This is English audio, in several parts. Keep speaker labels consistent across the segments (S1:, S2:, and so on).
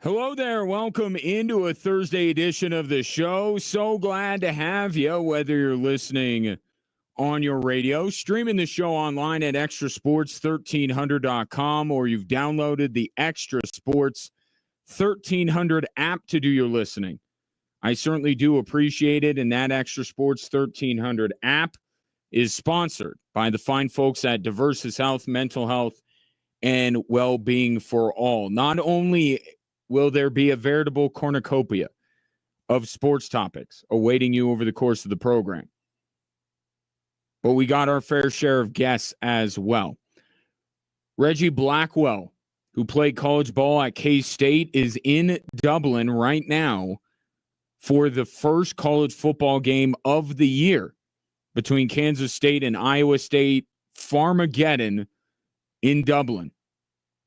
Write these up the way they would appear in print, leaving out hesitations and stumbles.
S1: Hello there. Welcome into a Thursday edition of the show. So glad to have you, whether you're listening on your radio, streaming the show online at extrasports1300.com, or you've downloaded the Extra Sports 1300 app to do your listening. I certainly do appreciate it, and that Extra Sports 1300 app is sponsored by the fine folks at Diversus Health, Mental Health, and Well-Being for All. Not only will there be a veritable cornucopia of sports topics awaiting you over the course of the program, but we got our fair share of guests as well. Reggie Blackwell, who played college ball at K-State, is in Dublin right now for the first college football game of the year between Kansas State and Iowa State, Farmageddon in Dublin.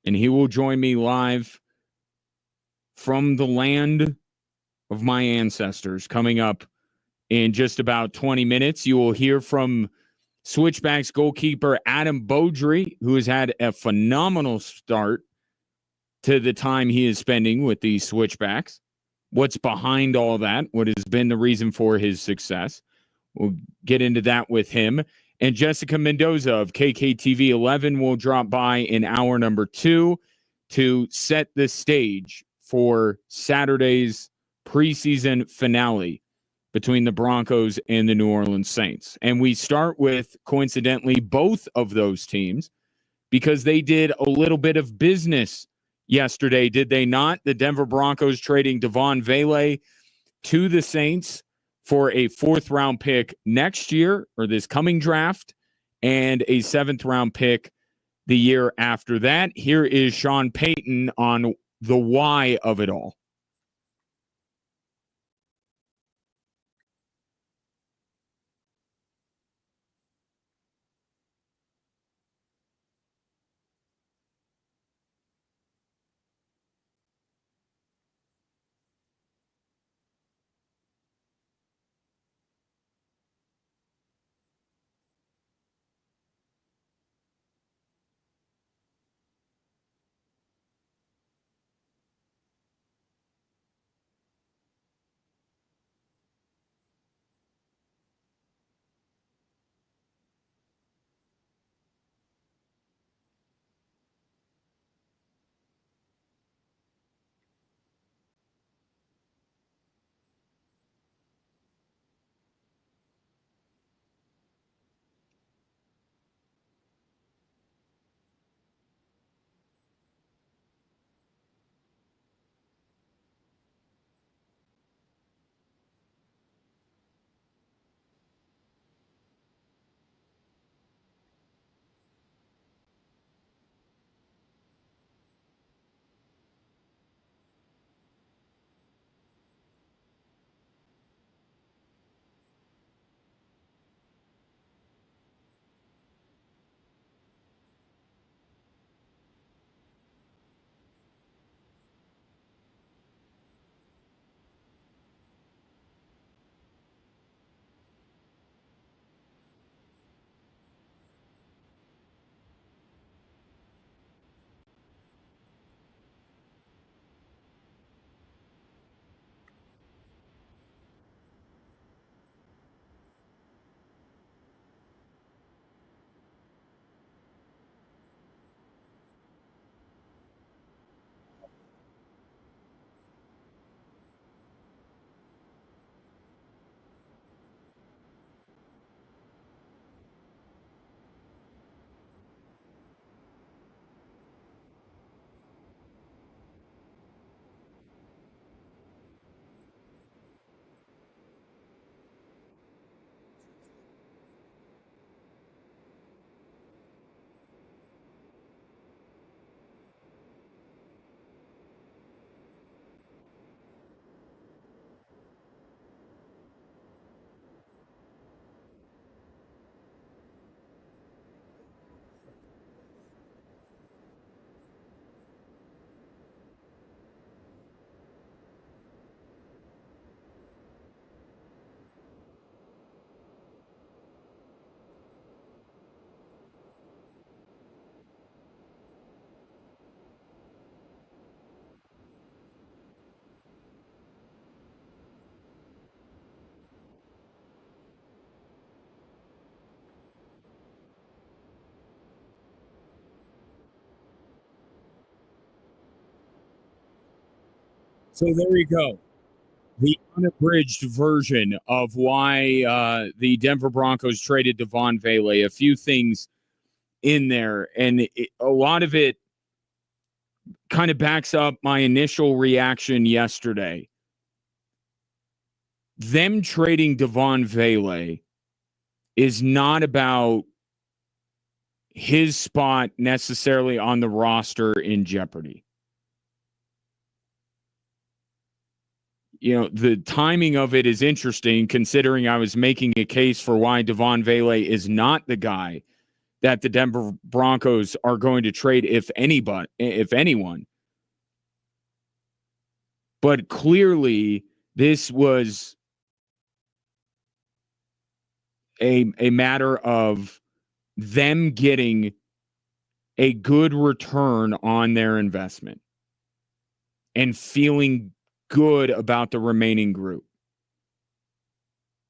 S1: And he will join me live from the land of my ancestors coming up in just about 20 minutes. You will hear from Switchbacks goalkeeper Adam Beaudry, who has had a phenomenal start to the time he is spending with the Switchbacks. What's behind all that? What has been the reason for his success? We'll get into that with him. And Jessica Mendoza of KKTV 11 will drop by in hour number 2 to set the stage for Saturday's preseason finale between the Broncos and the New Orleans Saints. And we start with, coincidentally, both of those teams because they did a little bit of business yesterday, did they not? The Denver Broncos trading Devon Vele to the Saints for a 4th-round pick next year, or this coming draft, and a 7th-round pick the year after that. Here is Sean Payton on the why of it all. So there you go. The unabridged version of why the Denver Broncos traded Devon Vele. A few things in there, and a lot of it kind of backs up my initial reaction yesterday. Them trading Devon Vele is not about his spot necessarily on the roster in jeopardy. You know, the timing of it is interesting considering I was making a case for why Devon Vele is not the guy that the Denver Broncos are going to trade, if anyone. But clearly, this was a matter of them getting a good return on their investment and feeling good about the remaining group.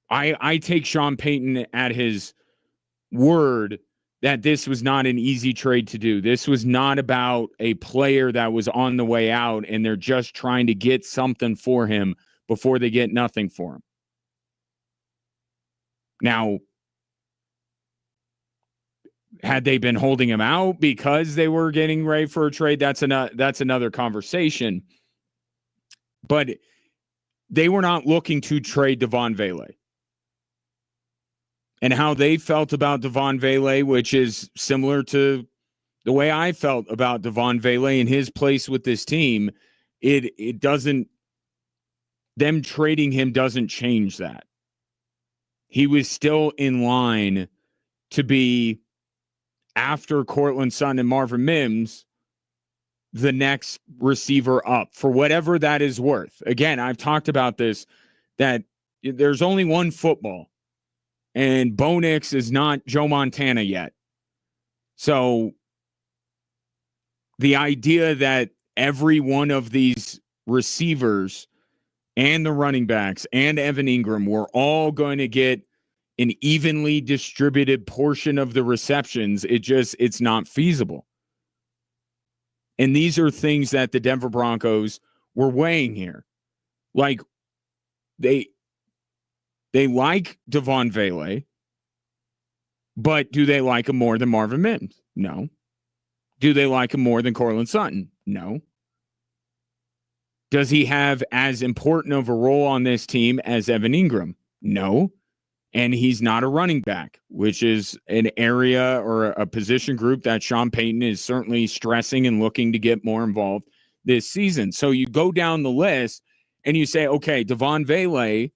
S1: I take Sean Payton at his word that this was not an easy trade to do. This was not about a player that was on the way out and they're just trying to get something for him before they get nothing for him. Now, had they been holding him out because they were getting ready for a trade, that's another conversation. But they were not looking to trade Devon Vele. And how they felt about Devon Vele, which is similar to the way I felt about Devon Vele and his place with this team, it doesn't, them trading him doesn't change that. He was still in line to be, after Cortland Sutton and Marvin Mims, the next receiver up for whatever that is worth. Again, I've talked about this, that there's only one football, and Bo Nix is not Joe Montana yet. So the idea that every one of these receivers and the running backs and Evan Ingram were all going to get an evenly distributed portion of the receptions, it's not feasible. And these are things that the Denver Broncos were weighing here. Like, they like Devon Vele, but do they like him more than Marvin Mims? No. Do they like him more than Cortland Sutton? No. Does he have as important of a role on this team as Evan Ingram? No. And he's not a running back, which is an area or a position group that Sean Payton is certainly stressing and looking to get more involved this season. So you go down the list and you say, okay, Devon Vele,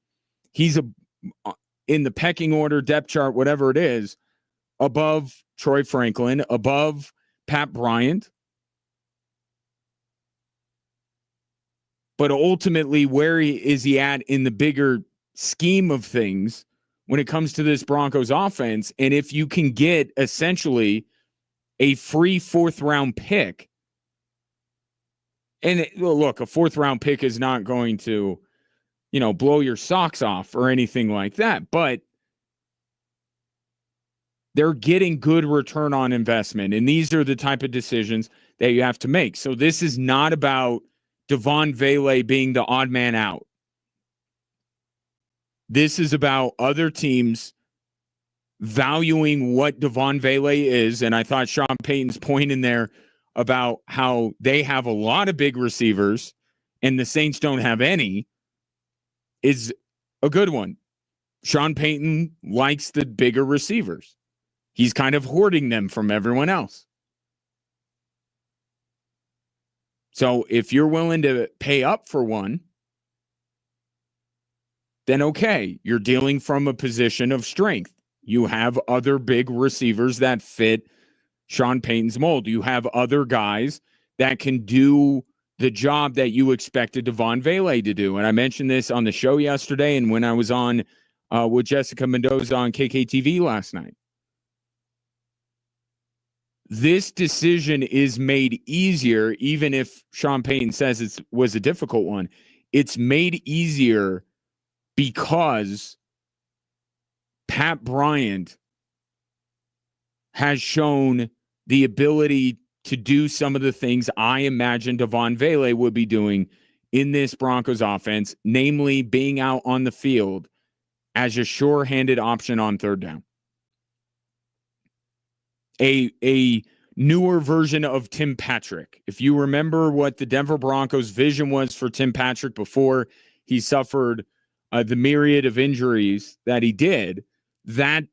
S1: he's in the pecking order, depth chart, whatever it is, above Troy Franklin, above Pat Bryant. But ultimately, where is he at in the bigger scheme of things when it comes to this Broncos offense? And if you can get essentially a free fourth-round pick, and look, a fourth-round pick is not going to, blow your socks off or anything like that, but they're getting good return on investment. And these are the type of decisions that you have to make. So this is not about Devon Vele being the odd man out. This is about other teams valuing what Devon Vele is. And I thought Sean Payton's point in there about how they have a lot of big receivers and the Saints don't have any is a good one. Sean Payton likes the bigger receivers. He's kind of hoarding them from everyone else. So if you're willing to pay up for one, then okay, you're dealing from a position of strength. You have other big receivers that fit Sean Payton's mold. You have other guys that can do the job that you expected Devon Vele to do. And I mentioned this on the show yesterday and when I was on with Jessica Mendoza on KKTV last night. This decision is made easier, even if Sean Payton says it was a difficult one. It's made easier because Pat Bryant has shown the ability to do some of the things I imagine Devon Vele would be doing in this Broncos offense, namely being out on the field as a sure-handed option on third down. A newer version of Tim Patrick. If you remember what the Denver Broncos' vision was for Tim Patrick before he suffered the myriad of injuries that he did, that's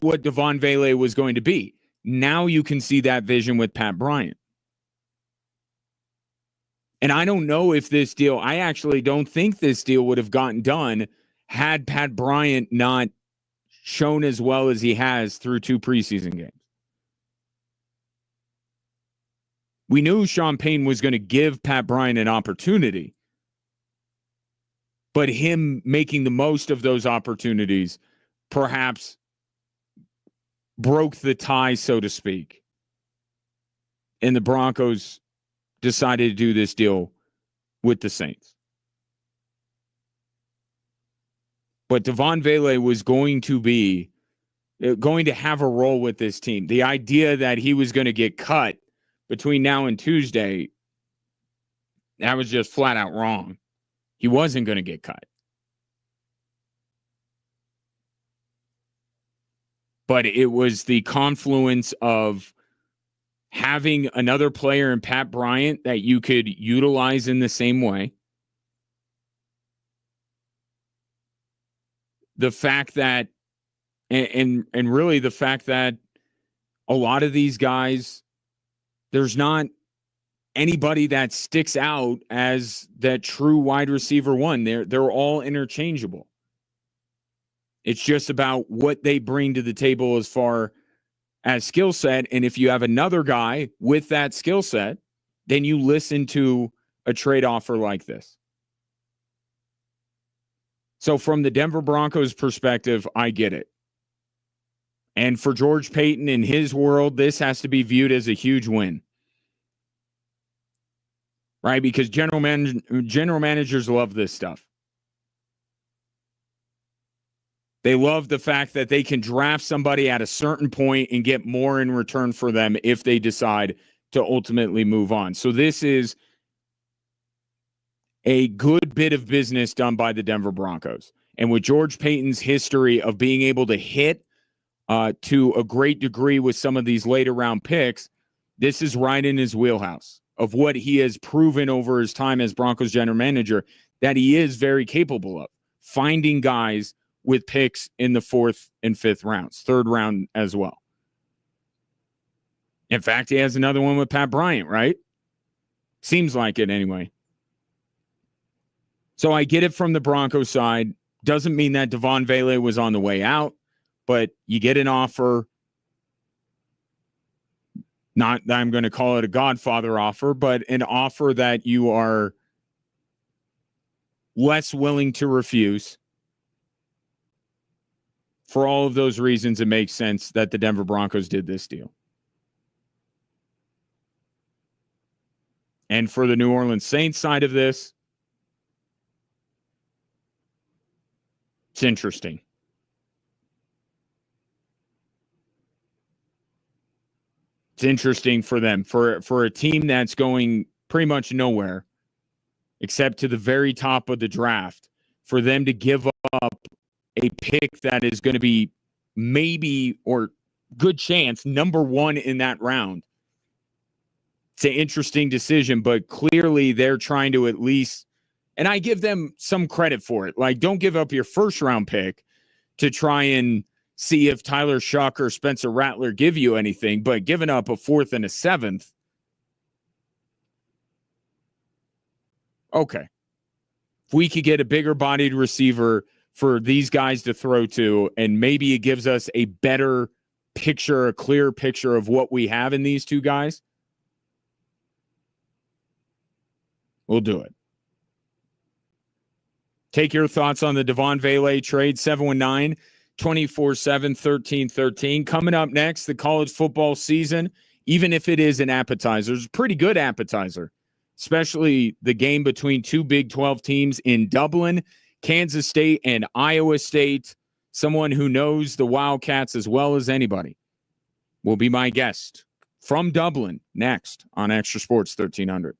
S1: what Devon Vele was going to be. Now you can see that vision with Pat Bryant. And I don't know if this deal, I actually don't think this deal would have gotten done had Pat Bryant not shown as well as he has through 2 preseason games. We knew Sean Payton was going to give Pat Bryant an opportunity, but him making the most of those opportunities perhaps broke the tie, so to speak. And the Broncos decided to do this deal with the Saints. But Devon Vele was going to have a role with this team. The idea that he was going to get cut between now and Tuesday, that was just flat out wrong. He wasn't going to get cut. But it was the confluence of having another player in Pat Bryant that you could utilize in the same way. The fact that, and really the fact that a lot of these guys, there's not anybody that sticks out as that true wide receiver one. They're all interchangeable. It's just about what they bring to the table as far as skill set. And if you have another guy with that skill set, then you listen to a trade offer like this. So from the Denver Broncos perspective, I get it. And for George Paton in his world, this has to be viewed as a huge win. Right? Because general managers love this stuff. They love the fact that they can draft somebody at a certain point and get more in return for them if they decide to ultimately move on. So this is a good bit of business done by the Denver Broncos. And with George Paton's history of being able to hit to a great degree with some of these later round picks, this is right in his wheelhouse of what he has proven over his time as Broncos general manager that he is very capable of finding guys with picks in the 4th and 5th rounds, 3rd round as well. In fact, he has another one with Pat Bryant, right? Seems like it anyway. So I get it from the Broncos side. Doesn't mean that Devon Vele was on the way out, but you get an offer. Not that I'm going to call it a Godfather offer, but an offer that you are less willing to refuse. For all of those reasons, it makes sense that the Denver Broncos did this deal. And for the New Orleans Saints side of this, it's interesting. It's interesting for them. For a team that's going pretty much nowhere, except to the very top of the draft, for them to give up a pick that is going to be maybe or good chance number 1 in that round. It's an interesting decision, but clearly they're trying to at least, and I give them some credit for it. Like, don't give up your 1st round pick to try and see if Tyler Shuck or Spencer Rattler give you anything, but giving up a 4th and a 7th. Okay. If we could get a bigger bodied receiver for these guys to throw to, and maybe it gives us a better picture, a clear picture of what we have in these two guys, we'll do it. Take your thoughts on the Devon Vele trade, 719-247-1313. Coming up next, the college football season, even if it is an appetizer, it's a pretty good appetizer, especially the game between 2 Big 12 teams in Dublin, Kansas State and Iowa State. Someone who knows the Wildcats as well as anybody will be my guest from Dublin next on Extra Sports 1300.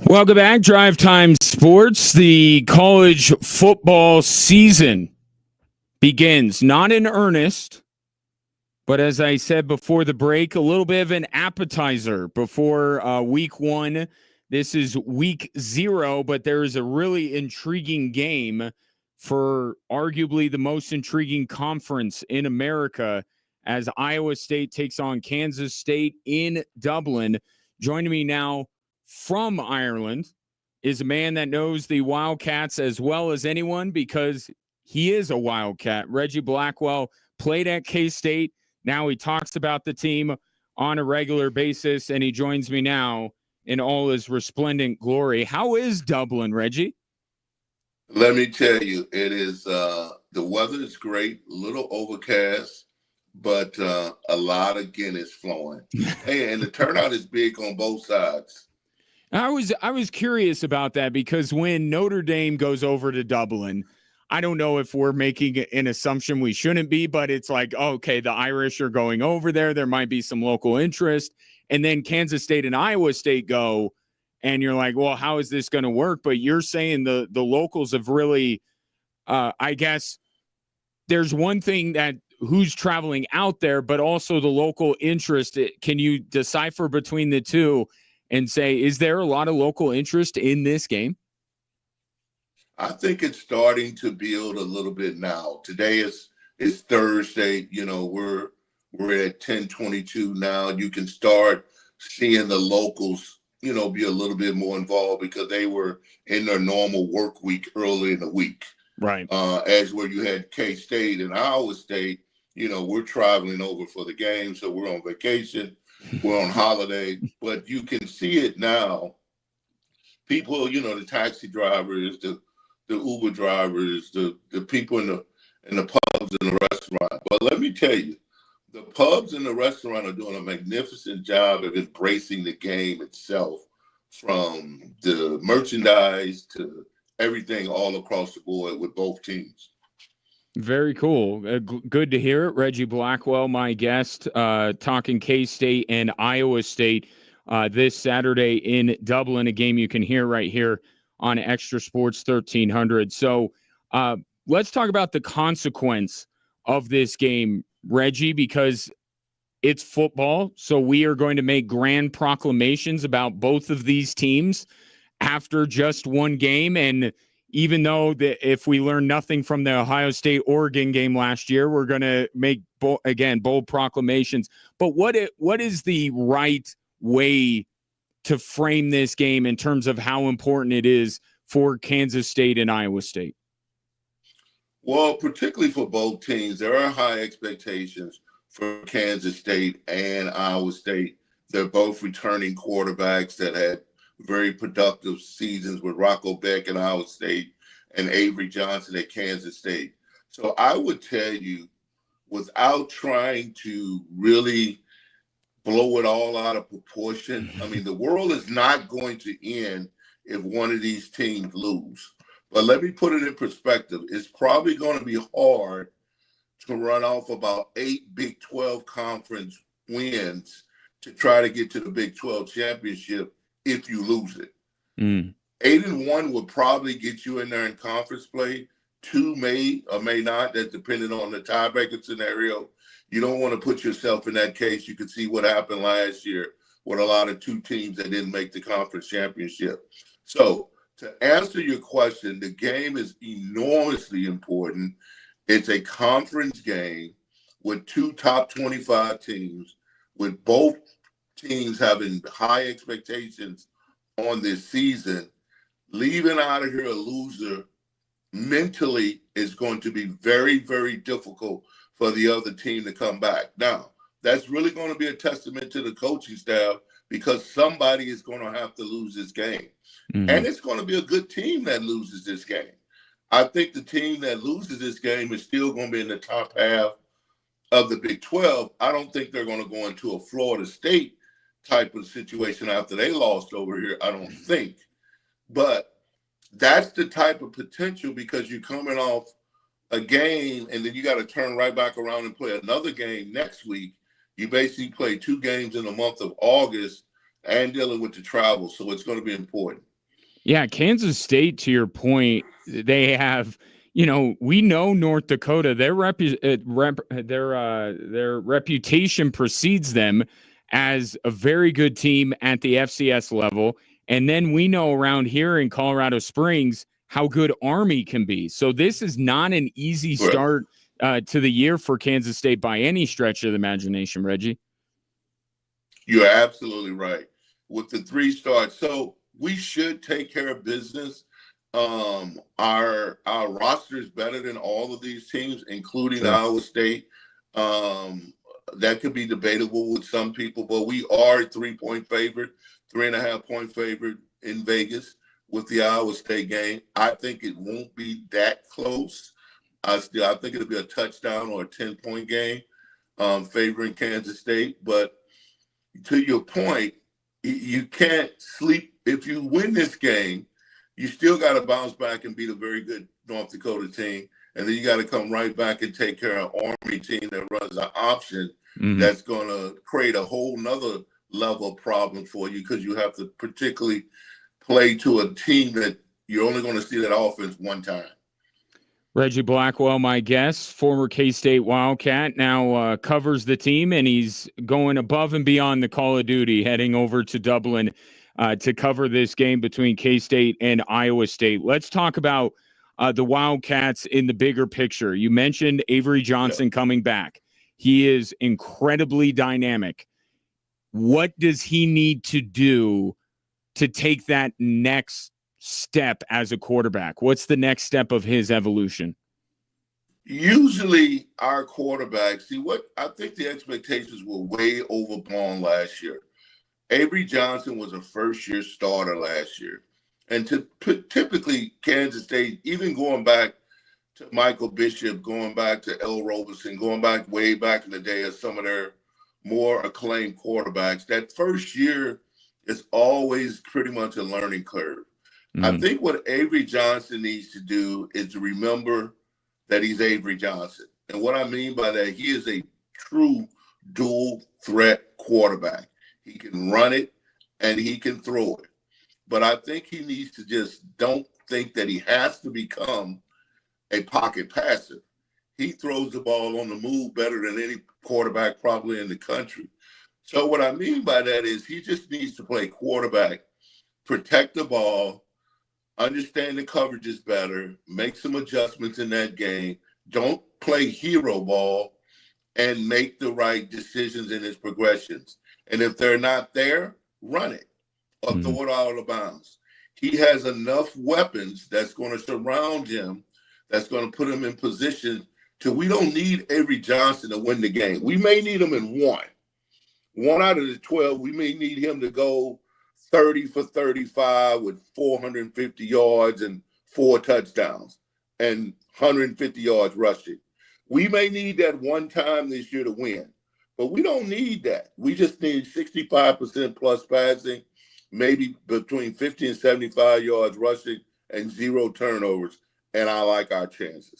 S1: Welcome back, Drive Time Sports. The college football season begins, not in earnest, but as I said before the break, a little bit of an appetizer before week one. This is week 0, but there is a really intriguing game for arguably the most intriguing conference in America as Iowa State takes on Kansas State in Dublin. Joining me now from Ireland is a man that knows the Wildcats as well as anyone because he is a Wildcat. Reggie Blackwell played at K-State. Now he talks about the team on a regular basis, and he joins me now in all his resplendent glory. How is Dublin, Reggie?
S2: Let me tell you, it is the weather is great, a little overcast, but a lot of Guinness flowing. Hey, and the turnout is big on both sides.
S1: I was curious about that because when Notre Dame goes over to Dublin, I don't know if we're making an assumption we shouldn't be, but it's like, okay, the Irish are going over there. There might be some local interest. And then Kansas State and Iowa State go, and you're like, well, how is this going to work? But you're saying the locals have really, I guess, there's one thing that who's traveling out there, but also the local interest. Can you decipher between the two and say, is there a lot of local interest in this game?
S2: I think it's starting to build a little bit now. Today is Thursday. You know, we're at 10:22 now. You can start seeing the locals, you know, be a little bit more involved because they were in their normal work week early in the week.
S1: Right.
S2: As where you had K-State and Iowa State, you know, we're traveling over for the game, so we're on vacation, we're on holiday, but you can see it now. People, you know, the taxi drivers, the Uber drivers, the people in the pubs and the restaurant. But let me tell you, the pubs and the restaurant are doing a magnificent job of embracing the game itself, from the merchandise to everything all across the board with both teams.
S1: Very cool. Good to hear it. Reggie Blackwell, my guest, talking K-State and Iowa State this Saturday in Dublin, a game you can hear right here on Extra Sports 1300. So let's talk about the consequence of this game, Reggie, because it's football. So we are going to make grand proclamations about both of these teams after just one game. And even though if we learn nothing from the Ohio State-Oregon game last year, we're going to make, bold proclamations. But what is the right way to frame this game in terms of how important it is for Kansas State and Iowa State?
S2: Well, particularly for both teams, there are high expectations for Kansas State and Iowa State. They're both returning quarterbacks that had very productive seasons with Rocco Beck at Iowa State and Avery Johnson at Kansas State. So I would tell you, without trying to really blow it all out of proportion, I mean, the world is not going to end if one of these teams lose. But let me put it in perspective. It's probably going to be hard to run off about 8 Big 12 conference wins to try to get to the Big 12 championship if you lose it. 8-1 would probably get you in there in conference play. 2 may or may not. That's depending on the tiebreaker scenario. You don't want to put yourself in that case. You could see what happened last year with a lot of 2 teams that didn't make the conference championship. So to answer your question, the game is enormously important. It's a conference game with 2 top 25 teams, with both teams having high expectations on this season. Leaving out of here a loser mentally is going to be very, very difficult for the other team to come back. Now, that's really going to be a testament to the coaching staff because somebody is going to have to lose this game. And it's going to be a good team that loses this game. I think the team that loses this game is still going to be in the top half of the Big 12. I don't think they're going to go into a Florida State type of situation after they lost over here. I don't think. But that's the type of potential because you're coming off a game and then you got to turn right back around and play another game next week. You basically play 2 games in the month of August and dealing with the travel. So it's going to be important.
S1: Yeah, Kansas State, to your point, they have, we know North Dakota, their reputation precedes them as a very good team at the FCS level. And then we know around here in Colorado Springs how good Army can be. So this is not an easy
S2: Right.
S1: start to the year for Kansas State by any stretch of the imagination, Reggie.
S2: You're absolutely right. With the 3 starts, so we should take care of business. Our roster is better than all of these teams, including
S1: Sure.
S2: Iowa State. That could be debatable with some people, but we are a 3-point favorite, 3.5-point favorite in Vegas with the Iowa State game. I think it won't be that close. I think it'll be a touchdown or a 10-point game, favoring Kansas State. But to your point, you can't sleep. If you win this game, you still got to bounce back and beat a very good North Dakota team. And then you got to come right back and take care of an Army team that runs an option that's going to create a whole nother level of problem for you, because you have to particularly play to a team that you're only going to see that offense one time.
S1: Reggie Blackwell, my guest, former K-State Wildcat, now covers the team, and he's going above and beyond the Call of Duty, heading over to Dublin to cover this game between K-State and Iowa State. Let's talk about the Wildcats in the bigger picture. You mentioned Avery Johnson coming back. He is incredibly dynamic. What does he need to do to take that next step as a quarterback? What's the next step of his evolution?
S2: Usually our quarterbacks, I think the expectations were way overblown last year. Avery Johnson was a first-year starter last year. And typically Kansas State, even going back to Michael Bishop, going back to L. Robeson, going back way back in the day of some of their more acclaimed quarterbacks, that first year is always pretty much a learning curve. I think what Avery Johnson needs to do is to remember that he's Avery Johnson. And what I mean by that, he is a true dual threat quarterback. He can run it and he can throw it. But I think he needs to just don't think that he has to become a pocket passer. He throws the ball on the move better than any quarterback probably in the country. So what I mean by that is he just needs to play quarterback, protect the ball, understand the coverages better, make some adjustments in that game, don't play hero ball, and make the right decisions in his progressions. And if they're not there, run it or throw it out of bounds. He has enough weapons that's going to surround him, that's going to put him in position to, we don't need Avery Johnson to win the game. We may need him in one out of the 12. We may need him to go 30 for 35 with 450 yards and 4 touchdowns and 150 yards rushing. We may need that one time this year to win, but we don't need that. We just need 65% plus passing, maybe between 50 and 75 yards rushing, and 0 turnovers. And I like our chances.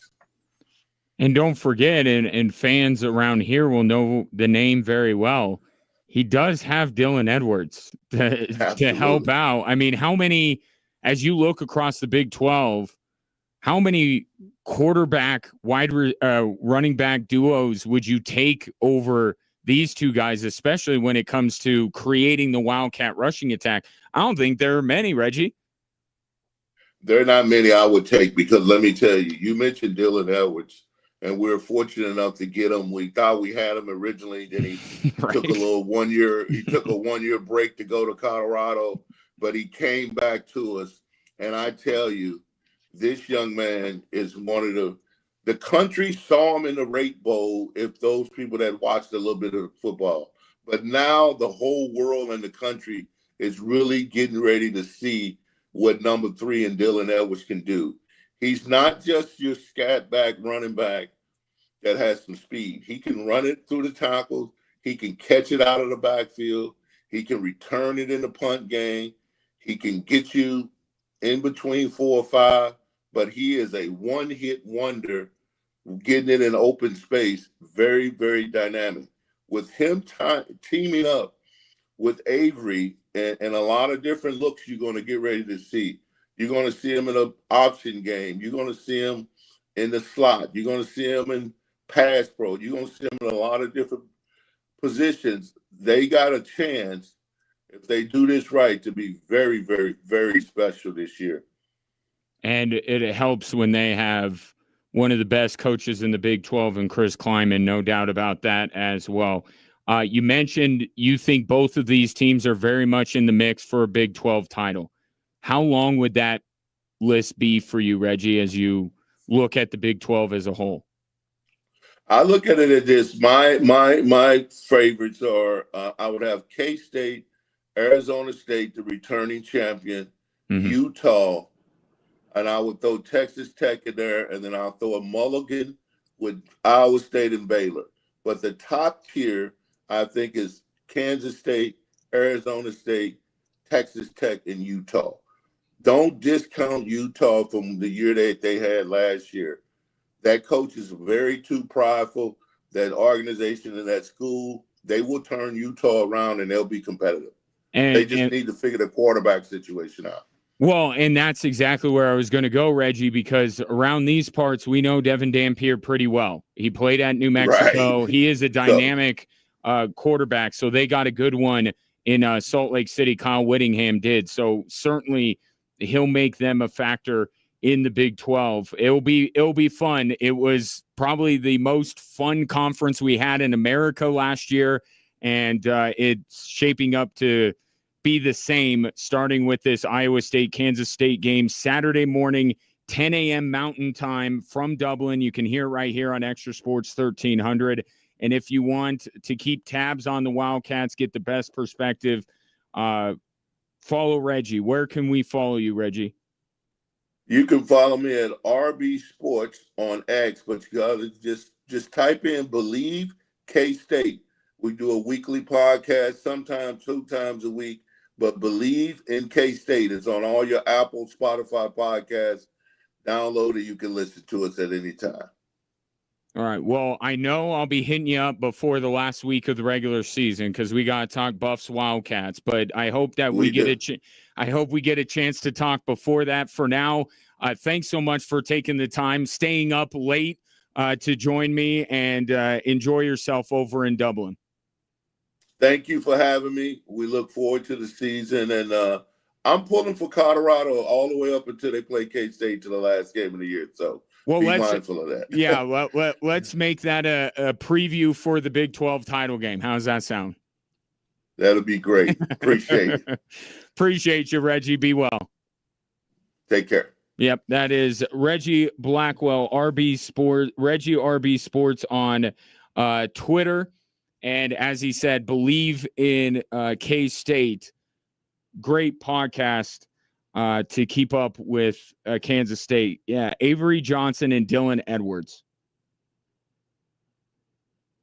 S1: And don't forget, and fans around here will know the name very well, he does have Dylan Edwards to help out. I mean, how many, as you look across the Big 12, how many quarterback, running back duos would you take over these two guys, especially when it comes to creating the Wildcat rushing attack? I don't think there are many, Reggie.
S2: There are not many I would take, because let me tell you, you mentioned Dylan Edwards, and we were fortunate enough to get him. We thought we had him originally. Then he
S1: right.
S2: took a little 1 year. He took a 1 year break to go to Colorado, but he came back to us. And I tell you, this young man is one of the country saw him in the Rate Bowl, if those people that watched a little bit of football. But now the whole world and the country is really getting ready to see what number 3 and Dylan Edwards can do. He's not just your scat back running back that has some speed. He can run it through the tackles. He can catch it out of the backfield. He can return it in the punt game. He can get you in between 4 or 5, but he is a one-hit wonder, getting it in open space, very, very dynamic. With him teaming up with Avery and a lot of different looks you're going to get ready to see. You're going to see him in an option game. You're going to see him in the slot. You're going to see him in pass pro. You're going to see him in a lot of different positions. They got a chance, if they do this right, to be very, very, very special this year.
S1: And it helps when they have one of the best coaches in the Big 12 and Chris Kleiman, no doubt about that as well. You mentioned you think both of these teams are very much in the mix for a Big 12 title. How long would that list be for you, Reggie, as you look at the Big 12 as a whole?
S2: I look at it as this. My favorites are I would have K-State, Arizona State, the returning champion, Utah, and I would throw Texas Tech in there, and then I'll throw a mulligan with Iowa State and Baylor. But the top tier, I think, is Kansas State, Arizona State, Texas Tech, and Utah. Don't discount Utah from the year that they had last year. That coach is very too prideful. That organization and that school, they will turn Utah around and they'll be competitive. They just need to figure the quarterback situation out.
S1: Well, and that's exactly where I was going to go, Reggie, because around these parts, we know Devin Dampier pretty well. He played at New Mexico. Right. He is a dynamic quarterback, so they got a good one in Salt Lake City. Kyle Whittingham did. So certainly he'll make them a factor in the Big 12. It'll be fun. It was probably the most fun conference we had in America last year, and it's shaping up to be the same, starting with this Iowa State-Kansas State game Saturday morning, 10 a.m. Mountain Time from Dublin. You can hear right here on Extra Sports 1300. And if you want to keep tabs on the Wildcats, get the best perspective, follow Reggie. Where can we follow you, Reggie?
S2: You can follow me at RB Sports on X, but you gotta just type in Believe K-State. We do a weekly podcast, sometimes 2 times a week, but Believe in K-State is on all your Apple, Spotify podcasts. Download it. You can listen to us at any time.
S1: All right. Well, I know I'll be hitting you up before the last week of the regular season because we got to talk Buffs Wildcats. But I hope that we get a chance to talk before that. For now, thanks so much for taking the time, staying up late to join me, and enjoy yourself over in Dublin.
S2: Thank you for having me. We look forward to the season, and I'm pulling for Colorado all the way up until they play K-State to the last game of the year. So. Well, be mindful of that.
S1: Yeah, let's make that a preview for the Big 12 title game. How's that sound?
S2: That'll be great. Appreciate it.
S1: Appreciate you, Reggie. Be well.
S2: Take care.
S1: Yep, that is Reggie Blackwell, RB Sports, Reggie RB Sports on Twitter. And as he said, Believe in K-State. Great podcast. To keep up with Kansas State. Yeah, Avery Johnson and Dylan Edwards.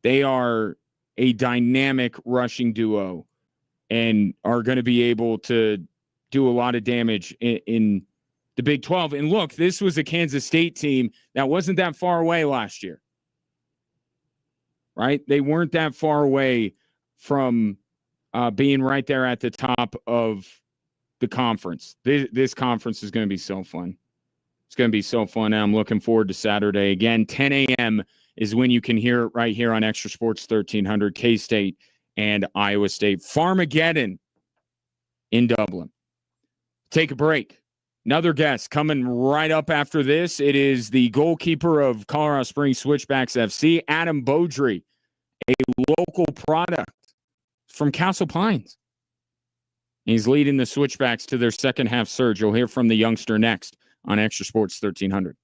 S1: They are a dynamic rushing duo and are going to be able to do a lot of damage in the Big 12. And look, this was a Kansas State team that wasn't that far away last year. Right? They weren't that far away from being right there at the top of the conference. This conference is going to be so fun. It's going to be so fun. And I'm looking forward to Saturday. Again, 10 a.m. is when you can hear it right here on Extra Sports 1300, K-State and Iowa State. Farmageddon in Dublin. Take a break. Another guest coming right up after this. It is the goalkeeper of Colorado Springs Switchbacks FC, Adam Beaudry, a local product from Castle Pines. He's leading the Switchbacks to their second half surge. You'll hear from the youngster next on Extra Sports 1300.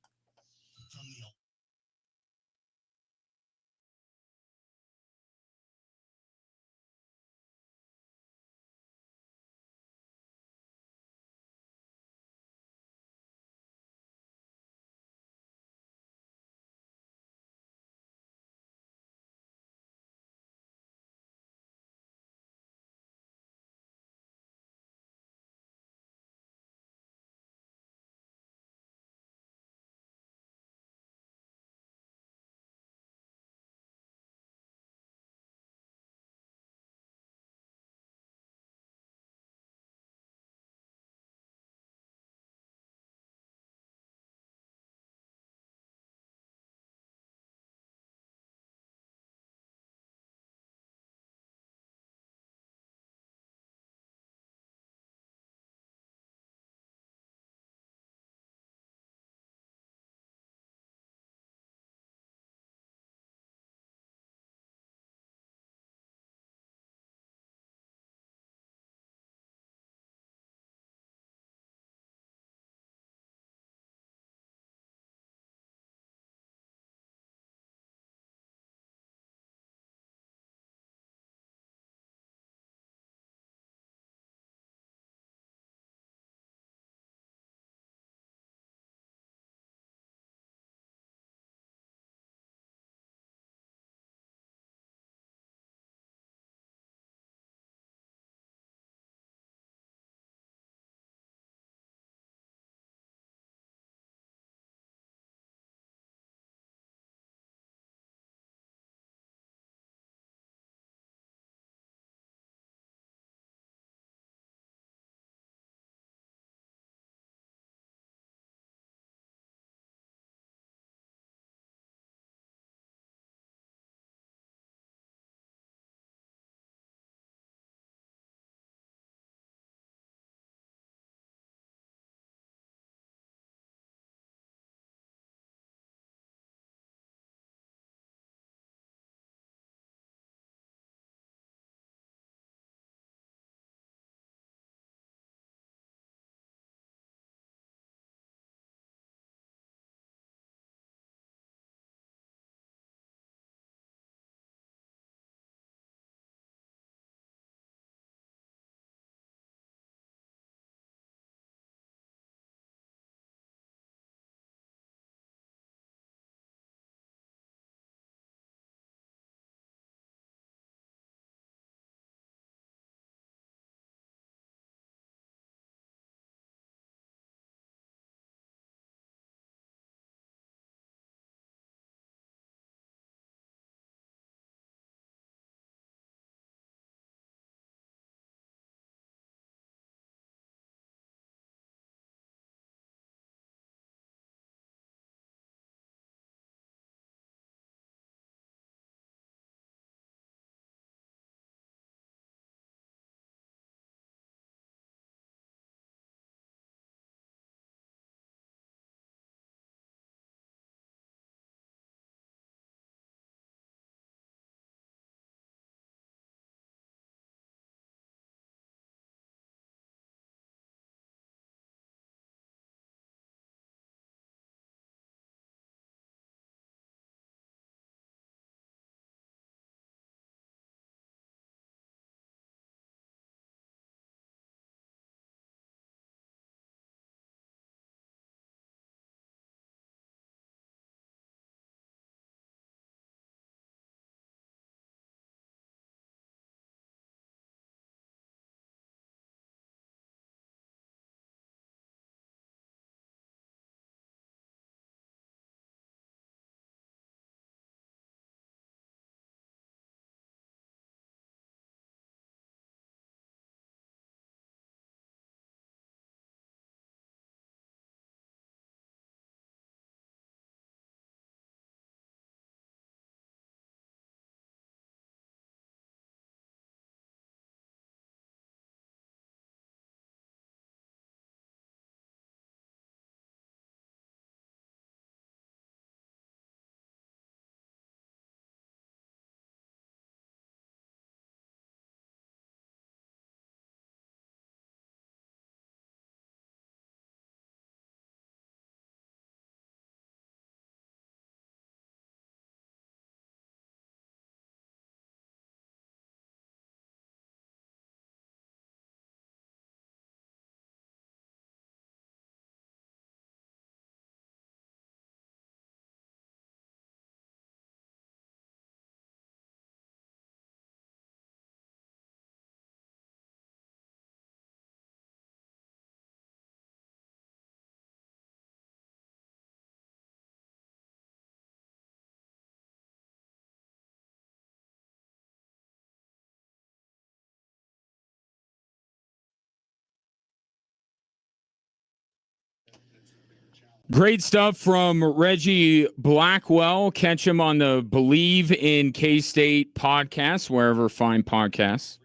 S1: Great stuff from Reggie Blackwell. Catch him on the Believe in K-State podcast, wherever fine podcasts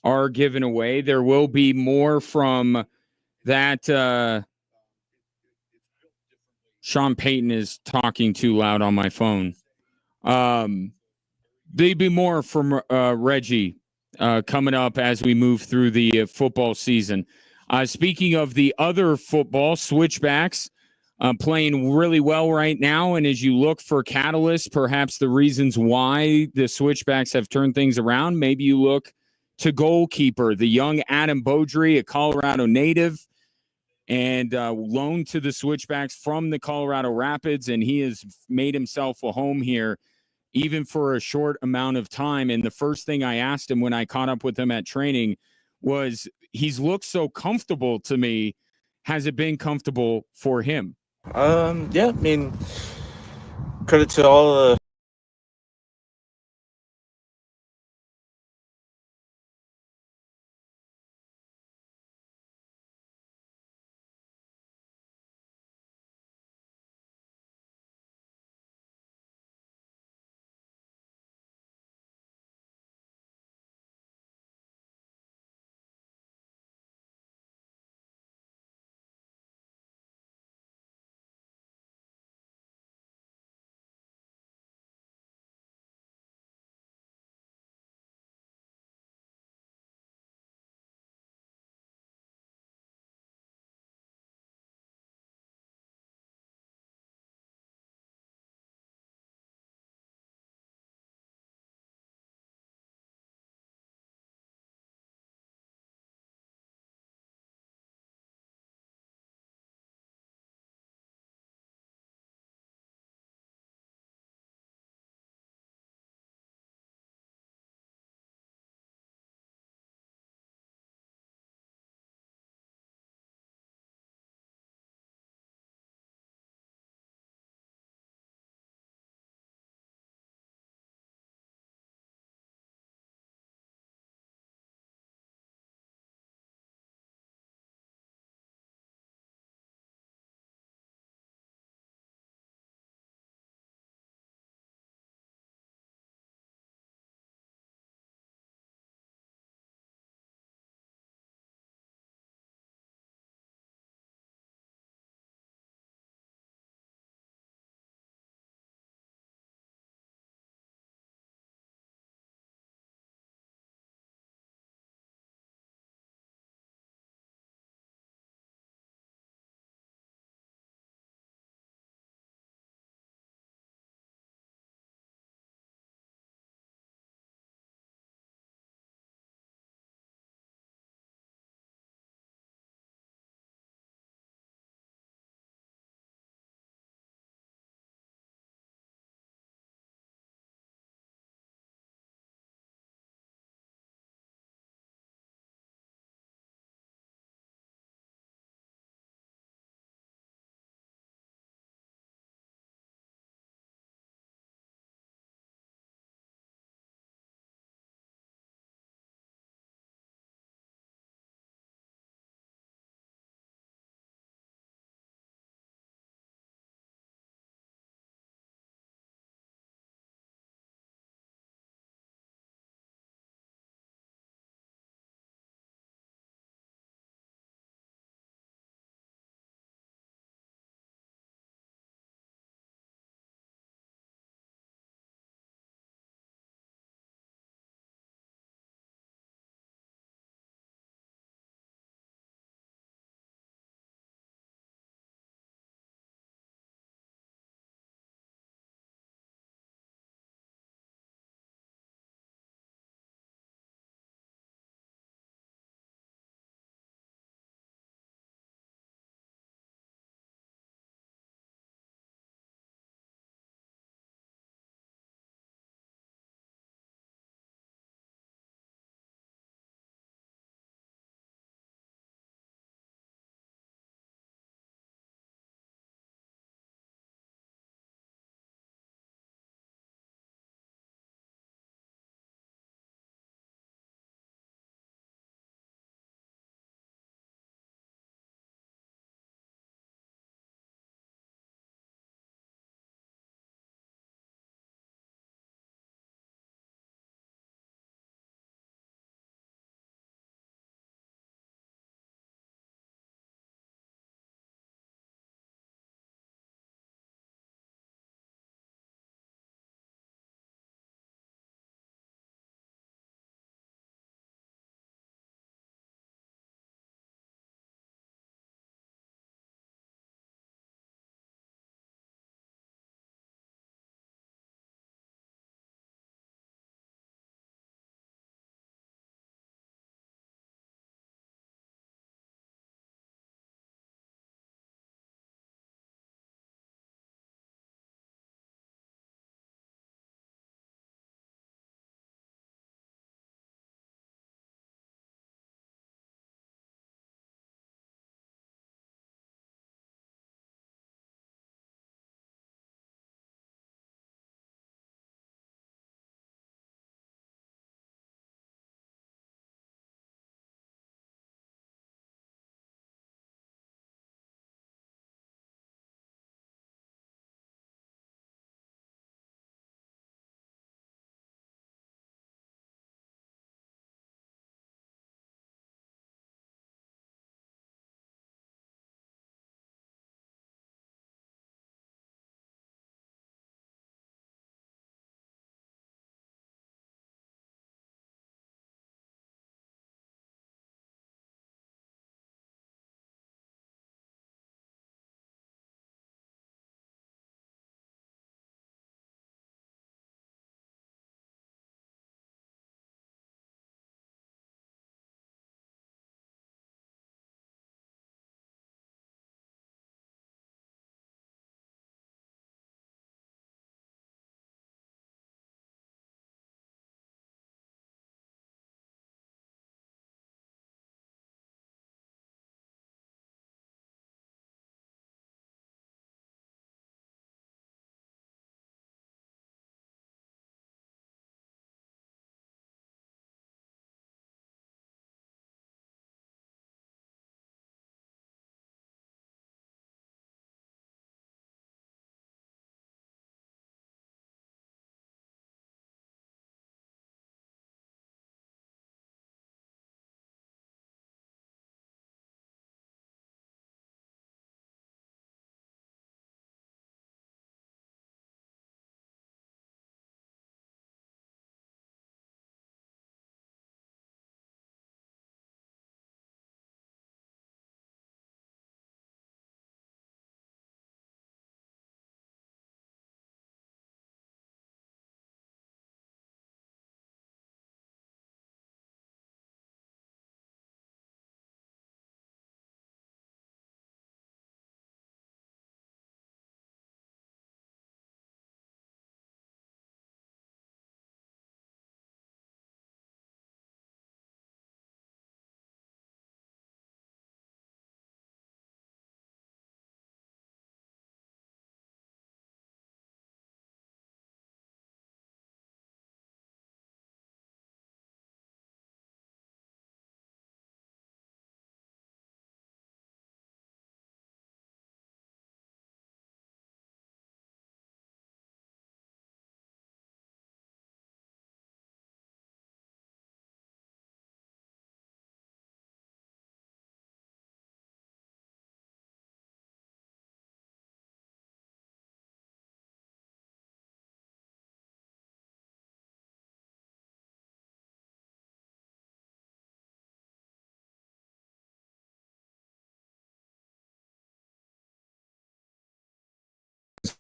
S1: are given away. There will be more from that. Sean Payton is talking too loud on my phone. There'll be more from Reggie coming up as we move through the football season. Speaking of the other football, Switchbacks playing really well right now. And as you look for catalysts, perhaps the reasons why the Switchbacks have turned things around, maybe you look to goalkeeper, the young Adam Beaudry, a Colorado native, and loaned to the Switchbacks from the Colorado Rapids. And he has made himself a home here, even for a short amount of time. And the first thing I asked him when I caught up with him at training was, he's looked so comfortable to me. Has it been comfortable for him?
S3: Yeah, I mean, credit to all the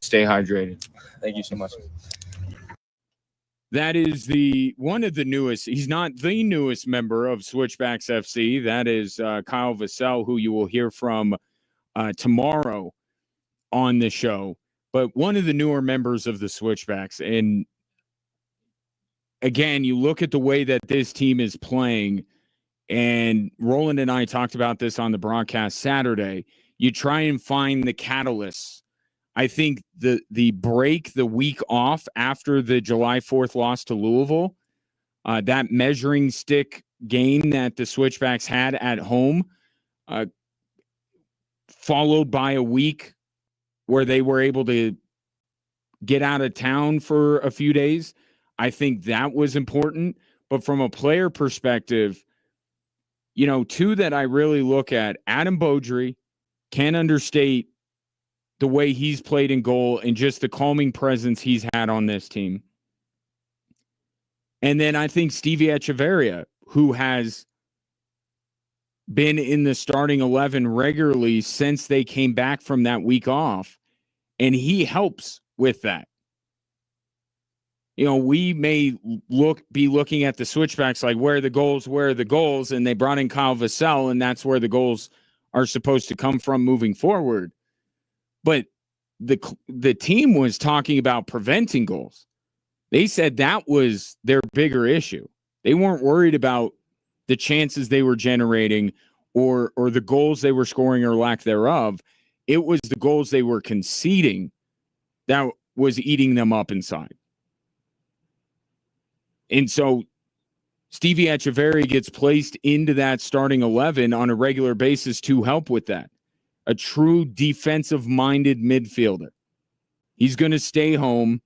S1: Stay hydrated.
S3: Thank you so much.
S1: That is one of the newest. He's not the newest member of Switchbacks FC. That is Kyle Vassell, who you will hear from tomorrow on the show. But one of the newer members of the Switchbacks. And again, you look at the way that this team is playing, and Roland and I talked about this on the broadcast Saturday. You try and find the catalysts. I think the break, the week off after the July 4th loss to Louisville, that measuring stick game that the Switchbacks had at home, followed by a week where they were able to get out of town for a few days. I think that was important. But from a player perspective, two that I really look at, Adam Beaudry, can't understate the way he's played in goal and just the calming presence he's had on this team. And then I think Stevie Echeverria, who has been in the starting 11 regularly since they came back from that week off, and he helps with that. We may be looking at the Switchbacks like, where are the goals? And they brought in Kyle Vassell, and that's where the goals are supposed to come from moving forward. But the team was talking about preventing goals. They said that was their bigger issue. They weren't worried about the chances they were generating or the goals they were scoring or lack thereof. It was the goals they were conceding that was eating them up inside. And so Stevie Echeverria gets placed into that starting 11 on a regular basis to help with that. A true defensive-minded midfielder. He's going to stay home,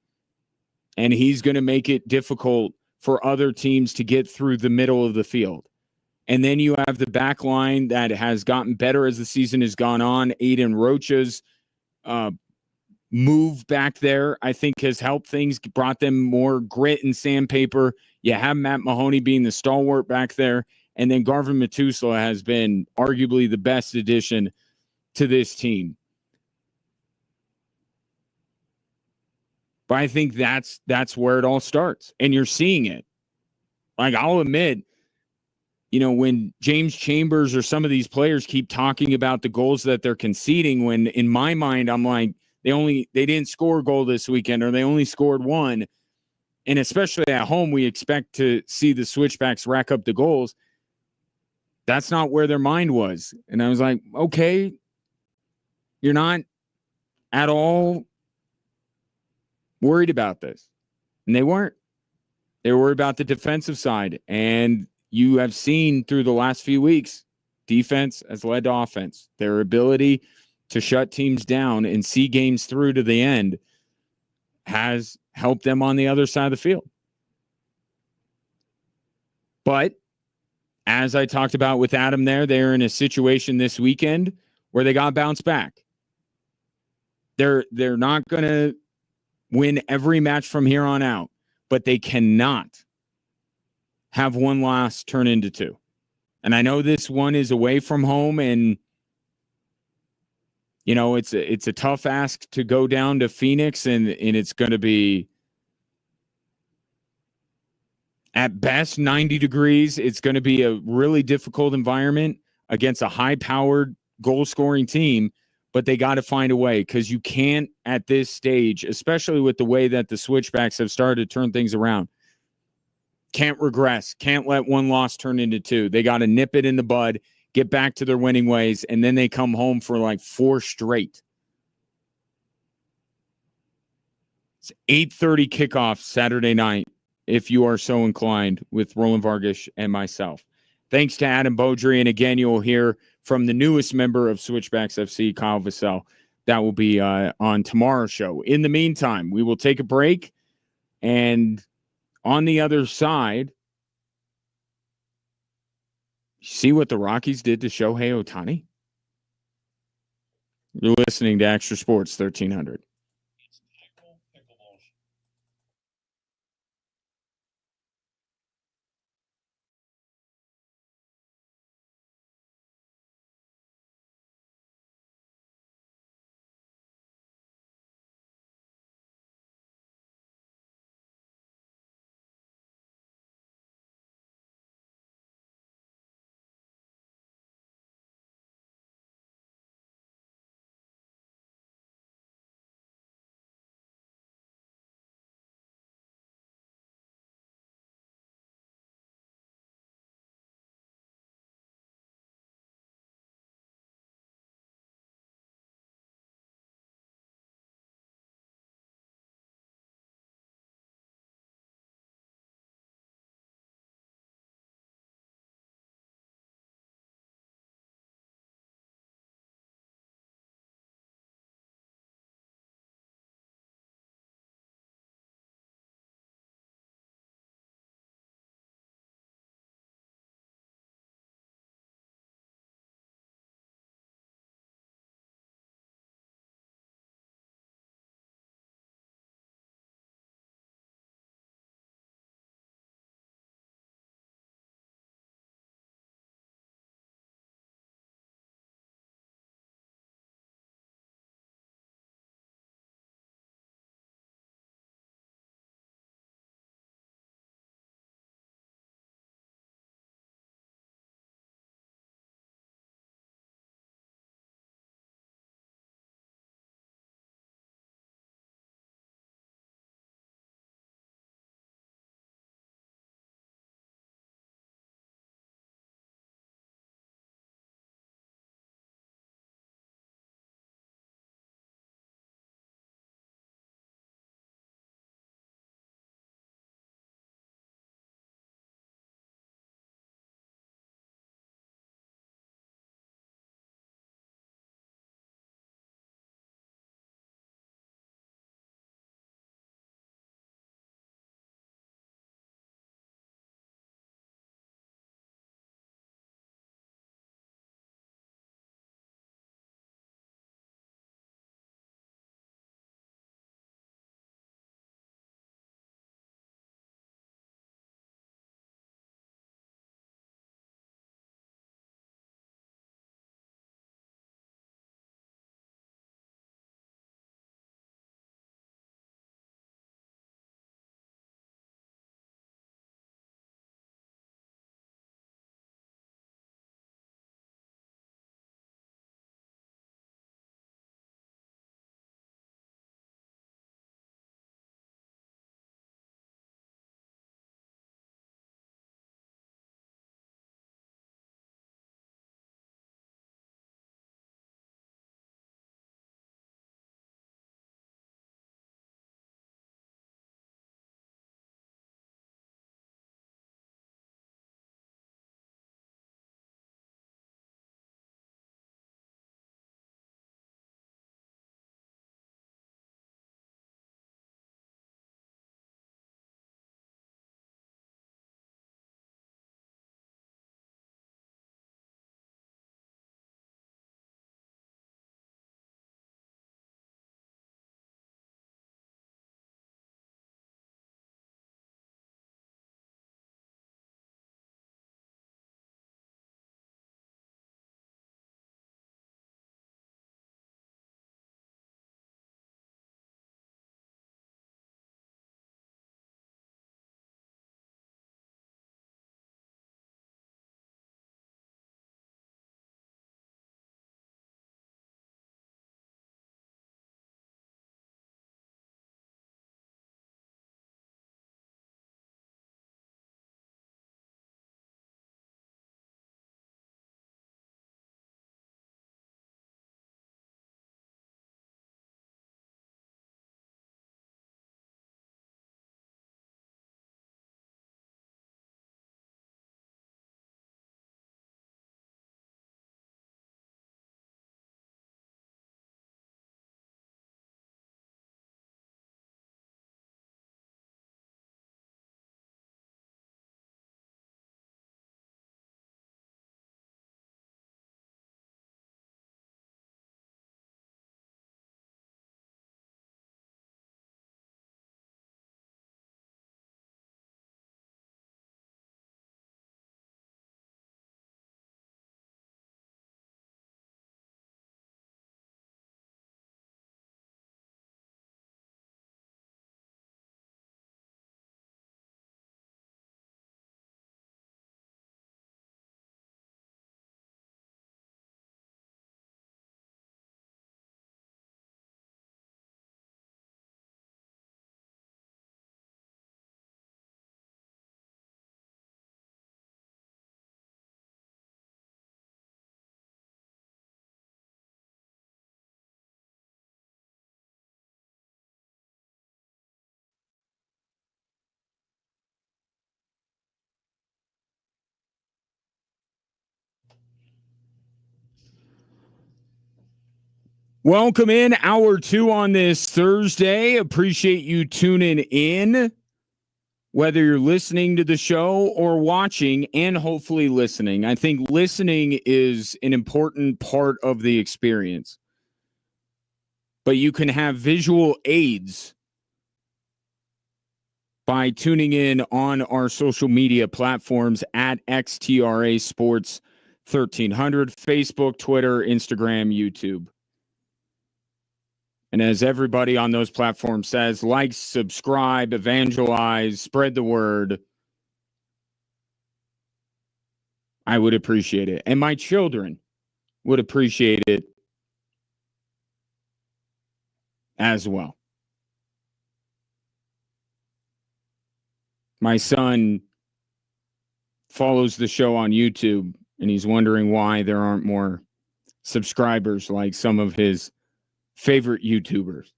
S1: and he's going to make it difficult for other teams to get through the middle of the field. And then you have the back line that has gotten better as the season has gone on. Aiden Rocha's move back there, I think, has helped things, brought them more grit and sandpaper. You have Matt Mahoney being the stalwart back there. And then Garvin Matusla has been arguably the best addition to this team. But I think that's where it all starts. And you're seeing it. Like, I'll admit, when James Chambers or some of these players keep talking about the goals that they're conceding, when in my mind, I'm like, they didn't score a goal this weekend, or they only scored one. And especially at home, we expect to see the Switchbacks rack up the goals. That's not where their mind was. And I was like, okay, you're not at all worried about this. And they weren't. They were worried about the defensive side. And you have seen through the last few weeks, defense has led to offense. Their ability to shut teams down and see games through to the end has helped them on the other side of the field. But as I talked about with Adam there, they're in a situation this weekend where they got to bounce back. They're not going to win every match from here on out, but they cannot have one loss turn into two. And I know this one is away from home, and it's a tough ask to go down to Phoenix, and it's going to be at best 90 degrees. It's going to be a really difficult environment against a high-powered goal-scoring team, but they got to find a way, because you can't at this stage, especially with the way that the Switchbacks have started to turn things around, can't regress, can't let one loss turn into two. They got to nip it in the bud, get back to their winning ways, and then they come home for like 4 straight. It's 8:30 kickoff Saturday night, if you are so inclined, with Roland Vargas and myself. Thanks to Adam Beaudry, and again, you'll hear from the newest member of Switchbacks FC, Kyle Vassell. That will be on tomorrow's show. In the meantime, we will take a break, and on the other side, see what the Rockies did to Shohei Ohtani? You're listening to Extra Sports 1300. Welcome in hour 2 on this Thursday. Appreciate you tuning in, whether you're listening to the show or watching and hopefully listening. I think listening is an important part of the experience. But you can have visual aids by tuning in on our social media platforms at XTRA Sports 1300, Facebook, Twitter, Instagram, YouTube. And as everybody on those platforms says, like, subscribe, evangelize, spread the word. I would appreciate it. And my children would appreciate it as well. My son follows the show on YouTube, and he's wondering why there aren't more subscribers like some of his favorite YouTubers.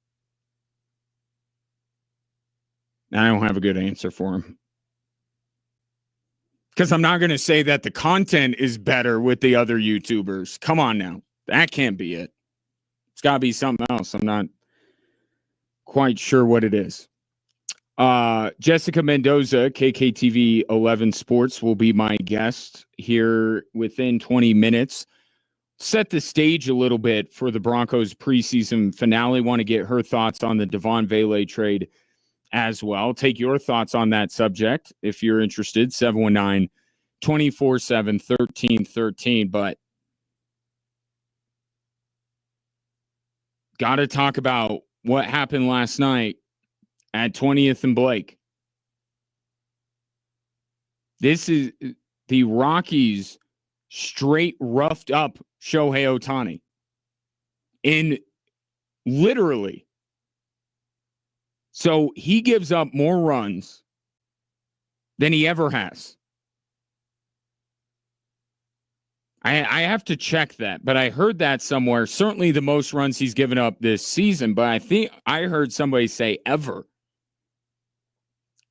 S1: I don't have a good answer for him. Because I'm not going to say that the content is better with the other YouTubers. Come on now. That can't be it. It's got to be something else. I'm not quite sure what it is. Jessica Mendoza, KKTV 11 Sports, will be my guest here within 20 minutes. Set the stage a little bit for the Broncos preseason finale. Want to get her thoughts on the Devon Vele trade as well. Take your thoughts on that subject if you're interested. 719-247-1313. But got to talk about what happened last night at 20th and Blake. This is the Rockies straight roughed up Shohei Ohtani. In literally. So he gives up more runs than he ever has. I have to check that, but I heard that somewhere. Certainly the most runs he's given up this season, but I think I heard somebody say ever.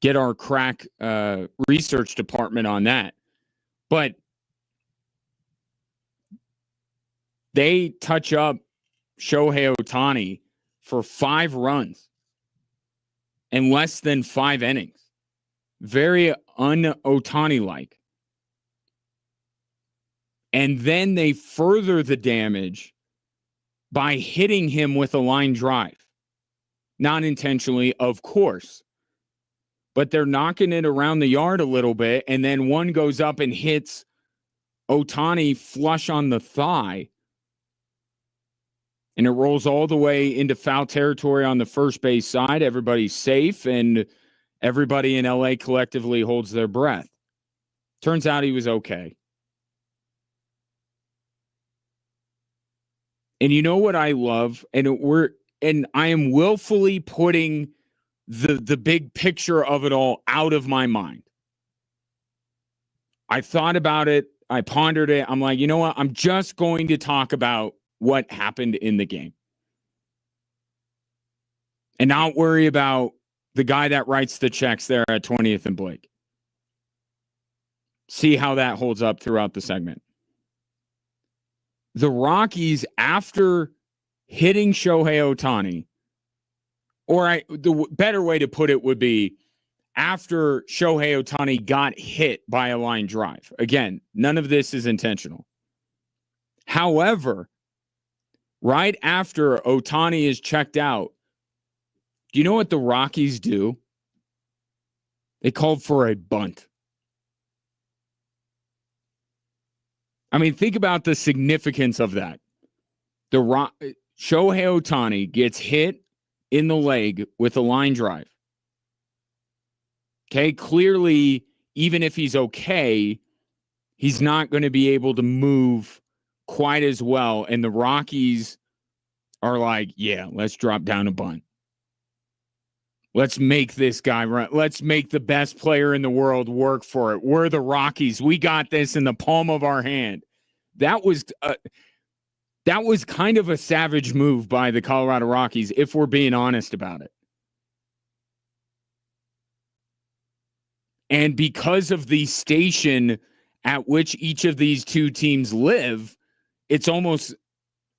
S1: Get our crack research department on that. But they touch up Shohei Ohtani for 5 runs in less than 5 innings. Very un-Ohtani-like. And then they further the damage by hitting him with a line drive. Not intentionally, of course. But they're knocking it around the yard a little bit, and then one goes up and hits Ohtani flush on the thigh. And it rolls all the way into foul territory on the first base side. Everybody's safe, and everybody in LA collectively holds their breath. Turns out he was okay. And you know what I love? And I am willfully putting the big picture of it all out of my mind. I thought about it. I pondered it. I'm like, you know what? I'm just going to talk about what happened in the game and not worry about the guy that writes the checks there at 20th and Blake. See how that holds up throughout the segment. The Rockies, after hitting Shohei Ohtani, the better way to put it would be after Shohei Ohtani got hit by a line drive. Again, none of this is intentional. However, right after Ohtani is checked out, do you know what the Rockies do? They called for a bunt. I mean, think about the significance of that. Shohei Ohtani gets hit in the leg with a line drive. Okay, clearly, even if he's okay, he's not going to be able to move quite as well. And the Rockies are like, yeah, let's drop down a bunt. Let's make this guy run. Let's make the best player in the world work for it. We're the Rockies. We got this in the palm of our hand. That was kind of a savage move by the Colorado Rockies, if we're being honest about it. And because of the station at which each of these two teams live, it's almost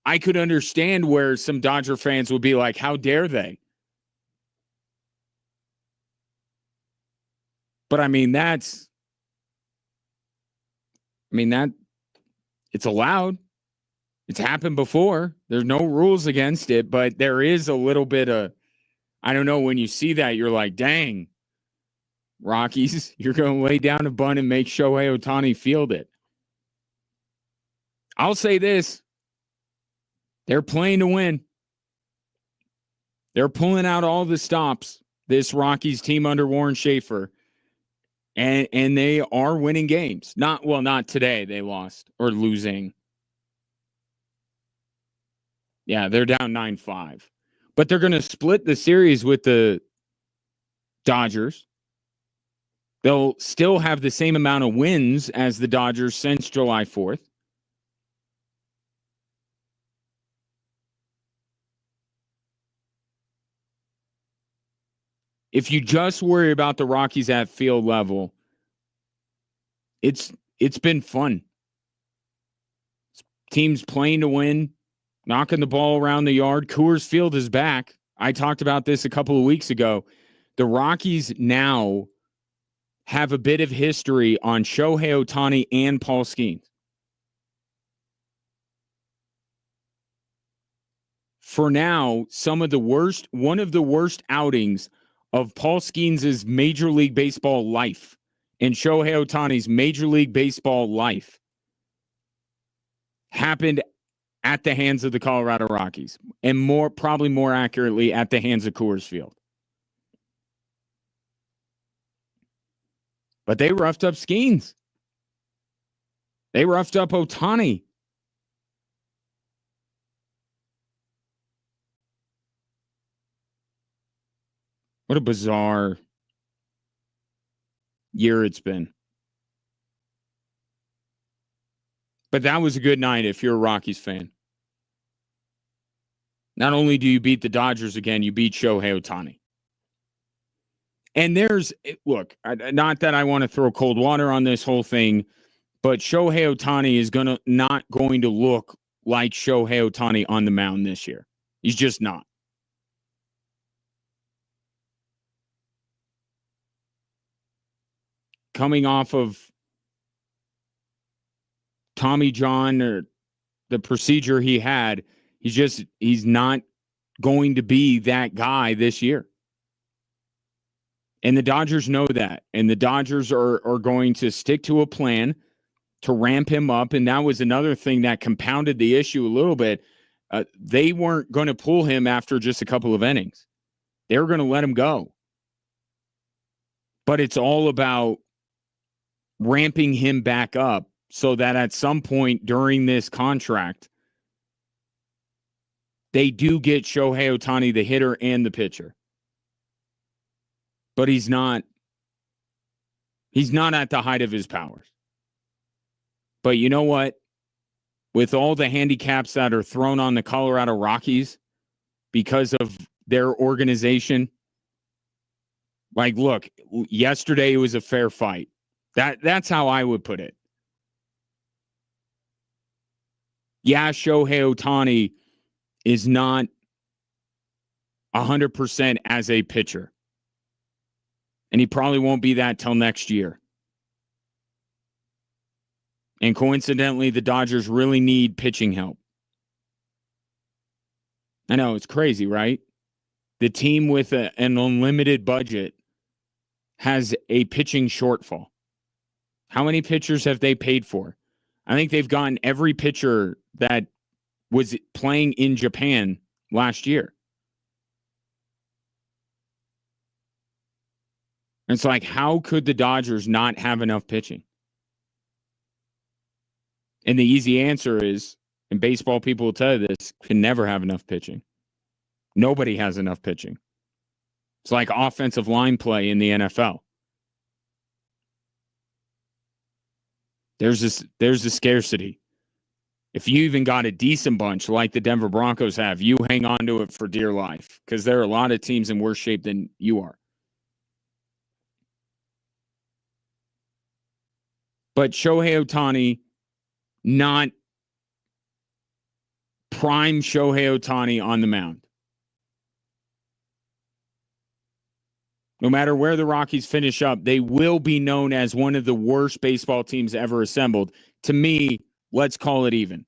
S1: I could understand where some Dodger fans would be like, how dare they? But I mean, that it's allowed. It's happened before. There's no rules against it, but there is a little bit of, I don't know, when you see that, you're like, dang, Rockies, you're going to lay down a bunt and make Shohei Ohtani field it. I'll say this. They're playing to win. They're pulling out all the stops, this Rockies team under Warren Schaefer, and they are winning games. Not today. They lost or losing. Yeah, they're down 9-5. But they're going to split the series with the Dodgers. They'll still have the same amount of wins as the Dodgers since July 4th. If you just worry about the Rockies at field level, it's been fun. Teams playing to win, knocking the ball around the yard. Coors Field is back. I talked about this a couple of weeks ago. The Rockies now have a bit of history on Shohei Ohtani and Paul Skeens. For now, one of the worst outings of Paul Skeens' Major League Baseball life and Shohei Ohtani's Major League Baseball life happened at the hands of the Colorado Rockies, and probably more accurately, at the hands of Coors Field. But they roughed up Skeens. They roughed up Ohtani. What a bizarre year it's been. But that was a good night if you're a Rockies fan. Not only do you beat the Dodgers again, you beat Shohei Ohtani. And look, not that I want to throw cold water on this whole thing, but Shohei Ohtani is not going to look like Shohei Ohtani on the mound this year. He's just not. Coming off of Tommy John or the procedure he had, he's not going to be that guy this year. And the Dodgers know that. And the Dodgers are going to stick to a plan to ramp him up. And that was another thing that compounded the issue a little bit. They weren't going to pull him after just a couple of innings. They were going to let him go. But it's all about ramping him back up so that at some point during this contract, they do get Shohei Ohtani, the hitter and the pitcher. But he's not at the height of his powers. But you know what? With all the handicaps that are thrown on the Colorado Rockies because of their organization, like, look, yesterday it was a fair fight. That's how I would put it. Yeah, Shohei Ohtani is not 100% as a pitcher. And he probably won't be that till next year. And coincidentally, the Dodgers really need pitching help. I know, it's crazy, right? The team with an unlimited budget has a pitching shortfall. How many pitchers have they paid for? I think they've gotten every pitcher that was playing in Japan last year. And it's like, how could the Dodgers not have enough pitching? And the easy answer is, and baseball people will tell you this, can never have enough pitching. Nobody has enough pitching. It's like offensive line play in the NFL. There's a scarcity. If you even got a decent bunch like the Denver Broncos have, you hang on to it for dear life because there are a lot of teams in worse shape than you are. But Shohei Ohtani not prime Shohei Ohtani on the mound. No matter where the Rockies finish up, they will be known as one of the worst baseball teams ever assembled. To me, let's call it even.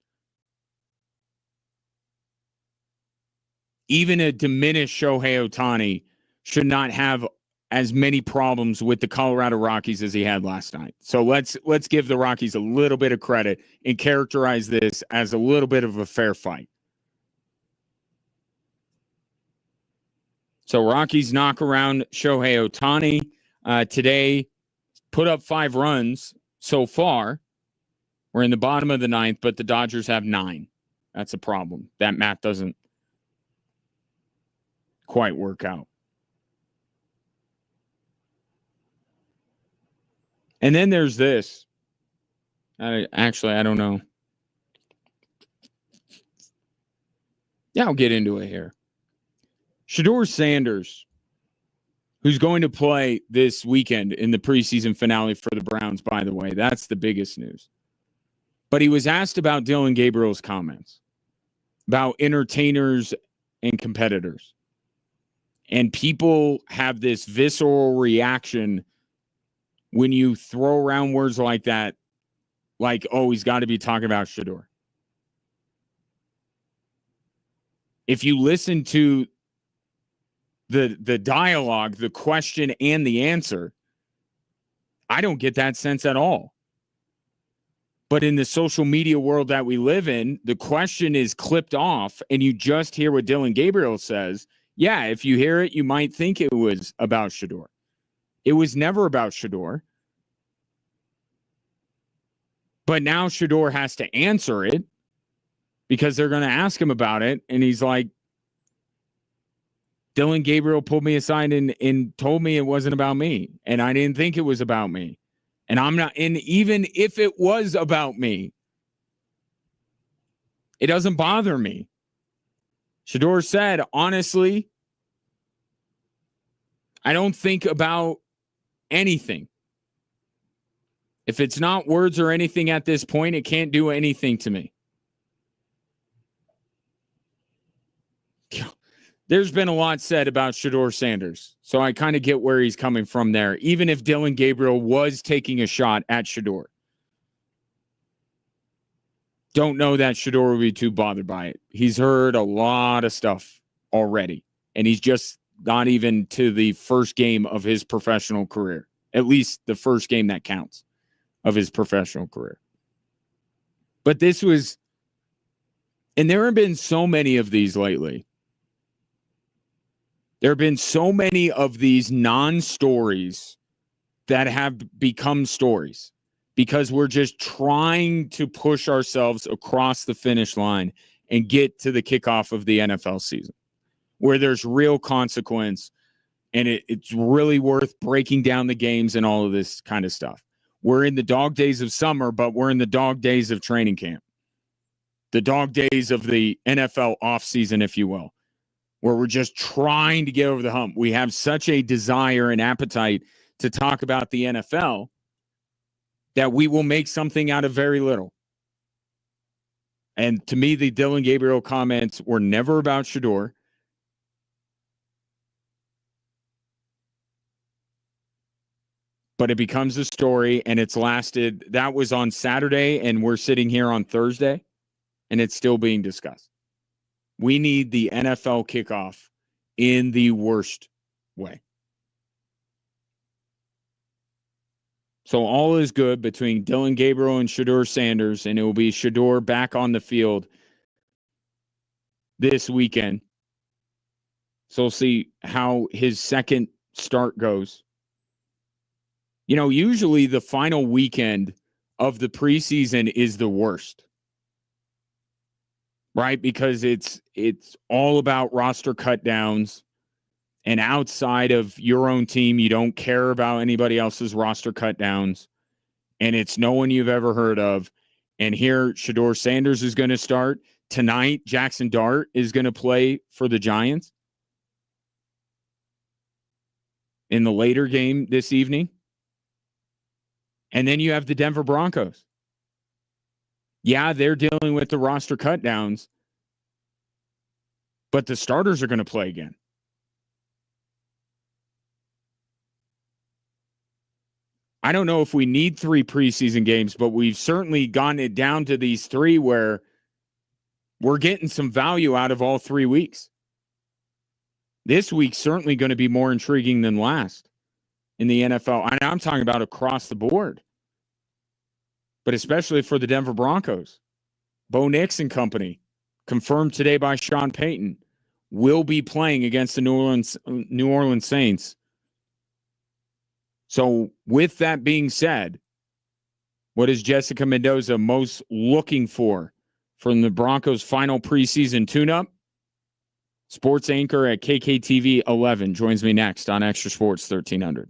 S1: Even a diminished Shohei Ohtani should not have as many problems with the Colorado Rockies as he had last night. So let's give the Rockies a little bit of credit and characterize this as a little bit of a fair fight. So Rockies knock around Shohei Ohtani today, put up 5 runs so far. We're in the bottom of the 9th, but the Dodgers have 9. That's a problem. That math doesn't quite work out. And then there's this. I don't know. Yeah, I'll get into it here. Shedeur Sanders, who's going to play this weekend in the preseason finale for the Browns, by the way. That's the biggest news. But he was asked about Dylan Gabriel's comments about entertainers and competitors. And people have this visceral reaction when you throw around words like that, like, oh, he's got to be talking about Shedeur. If you listen to the dialogue, the question and the answer, I don't get that sense at all. But in the social media world that we live in, the question is clipped off and you just hear what Dylan Gabriel says. Yeah, if you hear it, you might think it was about Shedeur. It was never about Shedeur. But now Shedeur has to answer it because they're going to ask him about it. And he's like, Dylan Gabriel pulled me aside and told me it wasn't about me. And I didn't think it was about me. And I'm not, and even if it was about me, it doesn't bother me. Shedeur said, honestly, I don't think about anything. If it's not words or anything at this point, it can't do anything to me. There's been a lot said about Shedeur Sanders, so I kind of get where he's coming from there, even if Dylan Gabriel was taking a shot at Shedeur. Don't know that Shedeur would be too bothered by it. He's heard a lot of stuff already, and he's just not even to the first game of his professional career, at least the first game that counts of his professional career. But this was, and there have been so many of these lately. There have been so many of these non-stories that have become stories because we're just trying to push ourselves across the finish line and get to the kickoff of the NFL season where there's real consequence and it's really worth breaking down the games and all of this kind of stuff. We're in the dog days of summer, but we're in the dog days of training camp, the dog days of the NFL offseason, if you will, where we're just trying to get over the hump. We have such a desire and appetite to talk about the NFL that we will make something out of very little. And to me, the Dylan Gabriel comments were never about Shedeur. But it becomes a story, and it's lasted. That was on Saturday, and we're sitting here on Thursday, and it's still being discussed. We need the NFL kickoff in the worst way. So all is good between Dylan Gabriel and Shedeur Sanders, and it will be Shedeur back on the field this weekend. So we'll see how his second start goes. You know, usually the final weekend of the preseason is the worst. Right? Because it's all about roster cutdowns. And outside of your own team, you don't care about anybody else's roster cutdowns. And it's no one you've ever heard of. And here, Shedeur Sanders is going to start. Tonight, Jackson Dart is going to play for the Giants in the later game this evening. And then you have the Denver Broncos. Yeah, they're dealing with the roster cutdowns, but the starters are going to play again. I don't know if we need 3 preseason games, but we've certainly gotten it down to these 3 where we're getting some value out of all 3 weeks. This week's certainly going to be more intriguing than last in the NFL. I'm talking about across the board, but especially for the Denver Broncos. Bo Nix and company, confirmed today by Sean Payton, will be playing against the New Orleans Saints. So with that being said, what is Jessica Mendoza most looking for from the Broncos' final preseason tune-up? Sports anchor at KKTV 11 joins me next on Extra Sports 1300.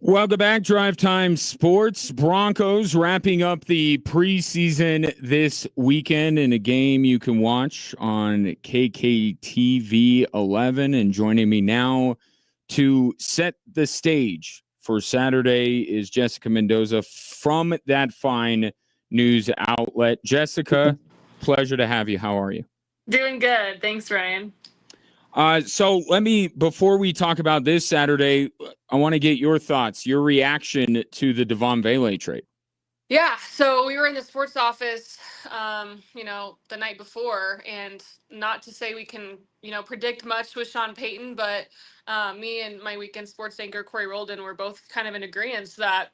S1: Welcome back, Drive Time Sports. Broncos wrapping up the preseason this weekend in a game you can watch on KKTV 11. And joining me now to set the stage for Saturday is Jessica Mendoza from that fine news outlet. Jessica, pleasure to have you. How are you?
S4: Doing good. Thanks, Ryan.
S1: So before we talk about this Saturday, I want to get your thoughts, your reaction to the Devon Vele trade.
S4: Yeah, so we were in the sports office, the night before, and not to say we can, predict much with Sean Payton, but me and my weekend sports anchor, Corey Roldan, were both kind of in agreement that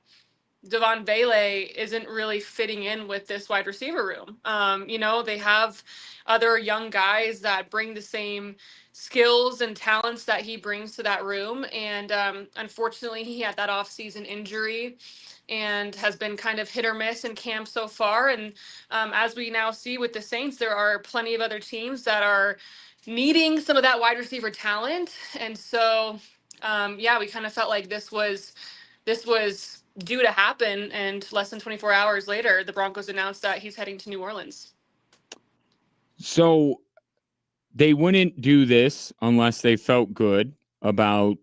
S4: Devon Vele isn't really fitting in with this wide receiver room. They have other young guys that bring the same skills and talents that he brings to that room. And unfortunately, he had that off-season injury and has been kind of hit or miss in camp so far. And as we now see with the Saints, there are plenty of other teams that are needing some of that wide receiver talent. And so, we kind of felt like this was due to happen, and less than 24 hours later, the Broncos announced that he's heading to New Orleans.
S1: So they wouldn't do this unless they felt good about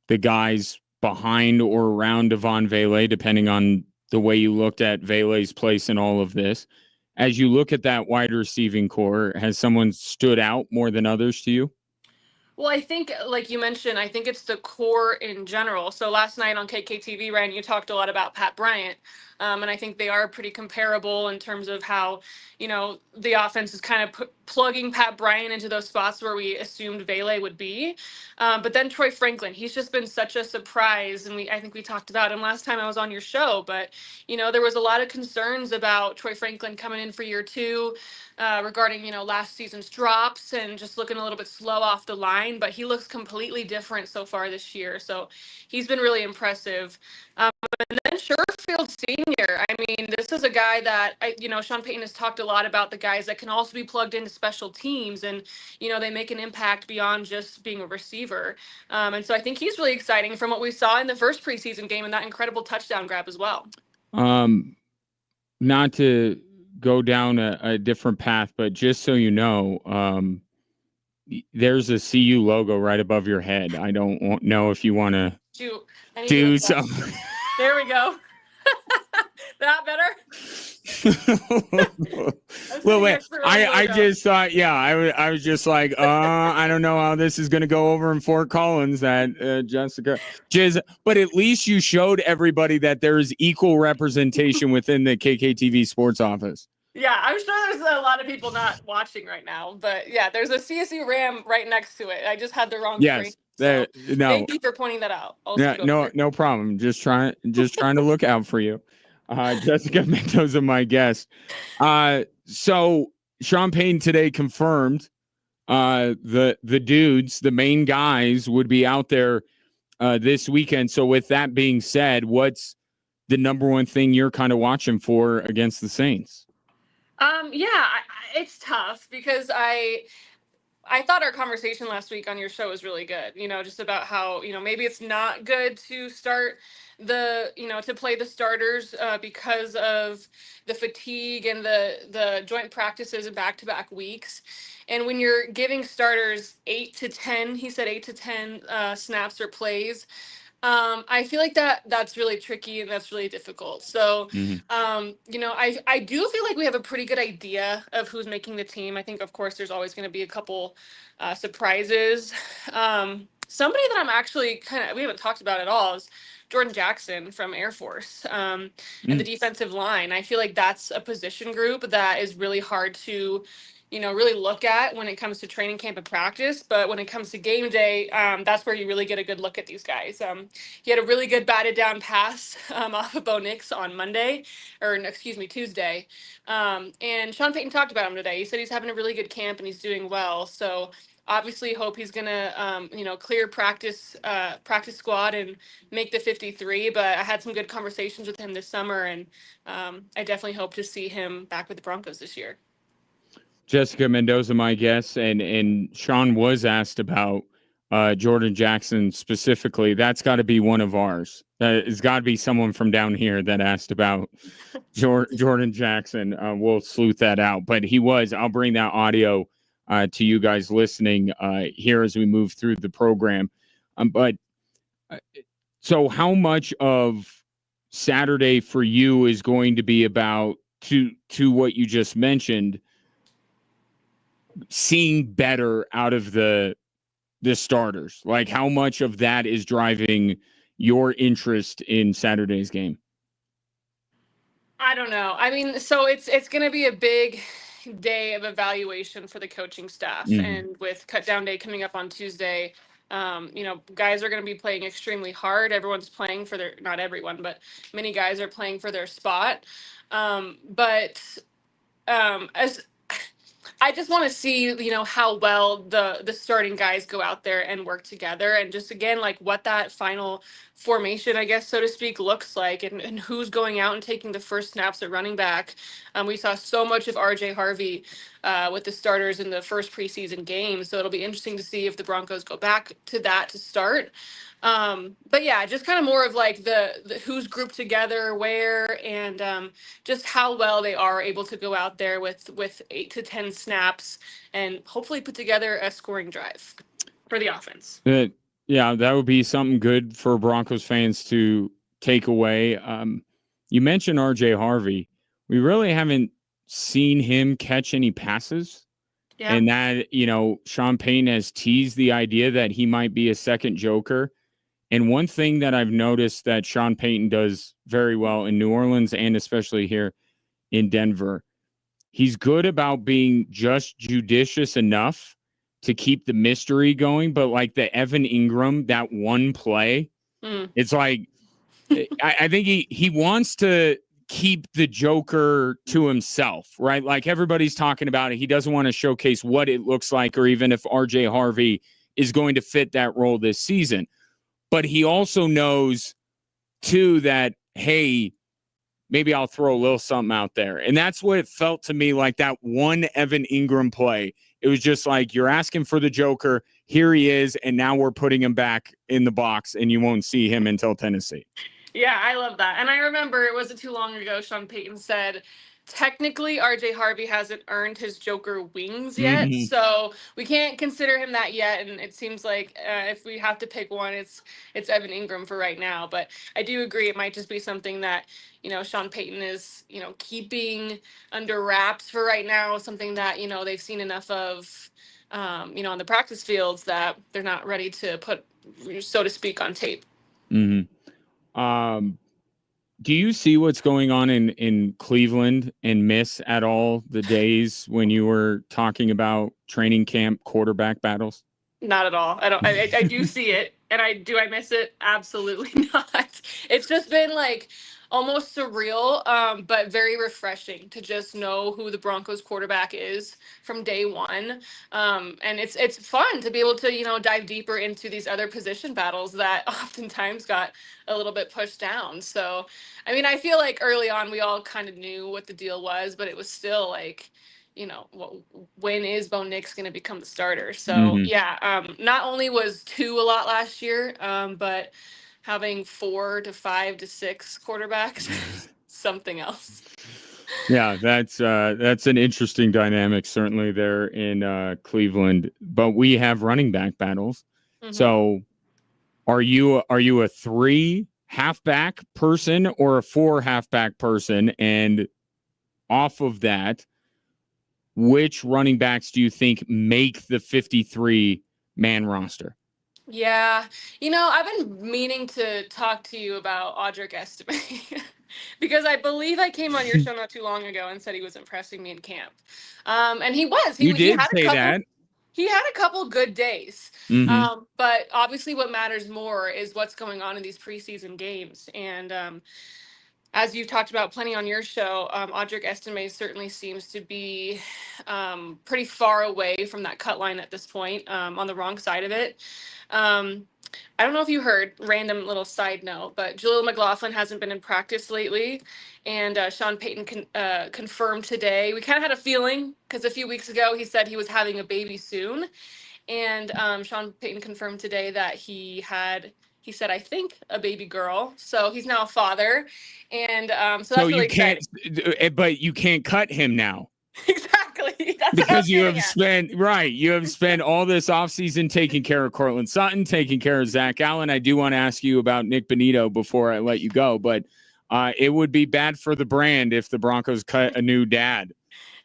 S1: the guys behind or around Devon Vele, depending on the way you looked at Vele's place in all of this. As you look at that wide receiving core, has someone stood out more than others to you?
S4: Well, I think, like you mentioned, I think it's the core in general. So last night on KKTV, Ryan, you talked a lot about Pat Bryant. And I think they are pretty comparable in terms of how, the offense is kind of plugging Pat Bryant into those spots where we assumed Vele would be. But then Troy Franklin, he's just been such a surprise. And I think we talked about him last time I was on your show. But, there was a lot of concerns about Troy Franklin coming in for year two. Regarding, last season's drops and just looking a little bit slow off the line, but he looks completely different so far this year. So he's been really impressive. And then Sherfield Sr., I mean, this is a guy that, Sean Payton has talked a lot about the guys that can also be plugged into special teams and, they make an impact beyond just being a receiver. And so I think he's really exciting from what we saw in the first preseason game and that incredible touchdown grab as well.
S1: Not to go down a different path, but just so you know, there's a CU logo right above your head. I don't know if you want to do something.
S4: There we go. That better?
S1: Well, wait, I just thought, I was just like, I don't know how this is going to go over in Fort Collins, that Jessica. But at least you showed everybody that there is equal representation within the KKTV sports office.
S4: Yeah, I'm sure there's a lot of people not watching right now, but yeah, there's a CSU Ram right next to it. I just had the wrong screen. So thank you for pointing that out.
S1: No problem. Just trying to look out for you. Jessica Mendoza, my guest. So Sean Payton today confirmed the dudes, the main guys, would be out there this weekend. So with that being said, what's the number one thing you're kind of watching for against the Saints?
S4: It's tough because I thought our conversation last week on your show was really good, just about how, maybe it's not good to start to play the starters because of the fatigue and the joint practices and back-to-back weeks. And when you're giving starters 8 to 10, he said 8 to 10 snaps or plays, I feel like that's really tricky and that's really difficult. So, I do feel like we have a pretty good idea of who's making the team. I think, of course, there's always going to be a couple surprises. Somebody that I'm actually we haven't talked about at all is Jordan Jackson from Air Force and the defensive line. I feel like that's a position group that is really hard to really look at when it comes to training camp and practice. But when it comes to game day, that's where you really get a good look at these guys. He had a really good batted down pass off of Bo Nix on Tuesday. And Sean Payton talked about him today. He said he's having a really good camp and he's doing well. So obviously hope he's going to, clear practice squad and make the 53. But I had some good conversations with him this summer, and I definitely hope to see him back with the Broncos this year.
S1: Jessica Mendoza, my guest, and Sean was asked about Jordan Jackson specifically, that's got to be one of ours. It's got to be someone from down here that asked about Jordan Jackson. We'll sleuth that out. But I'll bring that audio to you guys listening here as we move through the program. So how much of Saturday for you is going to be about, to what you just mentioned, seeing better out of the starters? Like, how much of that is driving your interest in Saturday's game?
S4: I don't know. I mean, so it's going to be a big day of evaluation for the coaching staff, and with cut down day coming up on Tuesday, guys are going to be playing extremely hard. Everyone's playing for not everyone, but many guys are playing for their spot. As I just want to see, how well the starting guys go out there and work together, and just again, like what that final formation, I guess, so to speak, looks like, and who's going out and taking the first snaps at running back. We saw so much of RJ Harvey with the starters in the first preseason game, so it'll be interesting to see if the Broncos go back to that to start. But yeah, just kind of more of like the who's grouped together where, and just how well they are able to go out there with 8 to 10 snaps and hopefully put together a scoring drive for the offense.
S1: Yeah, that would be something good for Broncos fans to take away. You mentioned RJ Harvey. We really haven't seen him catch any passes. Yeah. And that, Sean Payton has teased the idea that he might be a second joker. And one thing that I've noticed that Sean Payton does very well in New Orleans and especially here in Denver, he's good about being just judicious enough to keep the mystery going. But like the Evan Ingram, that one play, it's like, I think he wants to keep the Joker to himself, right? Like everybody's talking about it. He doesn't want to showcase what it looks like, or even if RJ Harvey is going to fit that role this season. But he also knows, too, that, hey, maybe I'll throw a little something out there. And that's what it felt to me like that one Evan Ingram play. It was just like, you're asking for the Joker. Here he is. And now we're putting him back in the box, and you won't see him until Tennessee.
S4: Yeah, I love that. And I remember, it wasn't too long ago, Sean Payton said, technically, RJ Harvey hasn't earned his Joker wings yet, so we can't consider him that yet. And it seems like if we have to pick one, it's Evan Ingram for right now. But I do agree, it might just be something that Sean Payton is keeping under wraps for right now. Something that they've seen enough of, on the practice fields that they're not ready to put, so to speak, on tape.
S1: Do you see what's going on in Cleveland and miss at all the days when you were talking about training camp quarterback battles?
S4: Not at all. I do see it, and I miss it? Absolutely not. It's just been like almost surreal, but very refreshing to just know who the Broncos quarterback is from day one. And it's fun to be able to, dive deeper into these other position battles that oftentimes got a little bit pushed down. So, I mean, I feel like early on we all kind of knew what the deal was, but it was still like, when is Bo Nix going to become the starter? So yeah, not only was 2 a lot last year, but having 4 to 5 to 6 quarterbacks, something else.
S1: Yeah, that's an interesting dynamic, certainly there in Cleveland. But we have running back battles. So, are you a 3 halfback person or a 4 halfback person? And off of that, which running backs do you think make the 53-man roster?
S4: Yeah. I've been meaning to talk to you about Audric Estime because I believe I came on your show not too long ago and said he was impressing me in camp. And he was.
S1: You did say that.
S4: He had a couple good days. But obviously what matters more is what's going on in these preseason games. And as you've talked about plenty on your show, Audric Estime certainly seems to be pretty far away from that cut line at this point, on the wrong side of it. I don't know if you heard, random little side note, but Jaleel McLaughlin hasn't been in practice lately, and Sean Payton confirmed today. We kind of had a feeling because a few weeks ago he said he was having a baby soon, And Sean Payton confirmed today that he said, I think, a baby girl. So he's now a father. And so that's really exciting.
S1: But you can't cut him now.
S4: Exactly. That's
S1: because you have
S4: at.
S1: spent all this offseason taking care of Cortland Sutton, taking care of Zach Allen. I do want to ask you about Nick Bonito before I let you go, but it would be bad for the brand if the Broncos cut a new dad.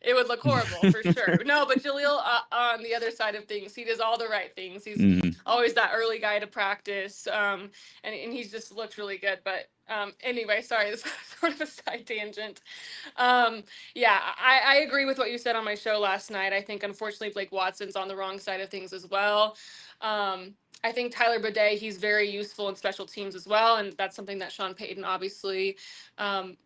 S4: It would look horrible for sure. No, but Jaleel, on the other side of things, he does all the right things. He's always that early guy to practice, and he's just looked really good. But anyway, sorry, this is sort of a side tangent. Yeah, I agree with what you said on my show last night. I think, unfortunately, Blake Watson's on the wrong side of things as well. I think Tyler Bidet, he's very useful in special teams as well, and that's something that Sean Payton obviously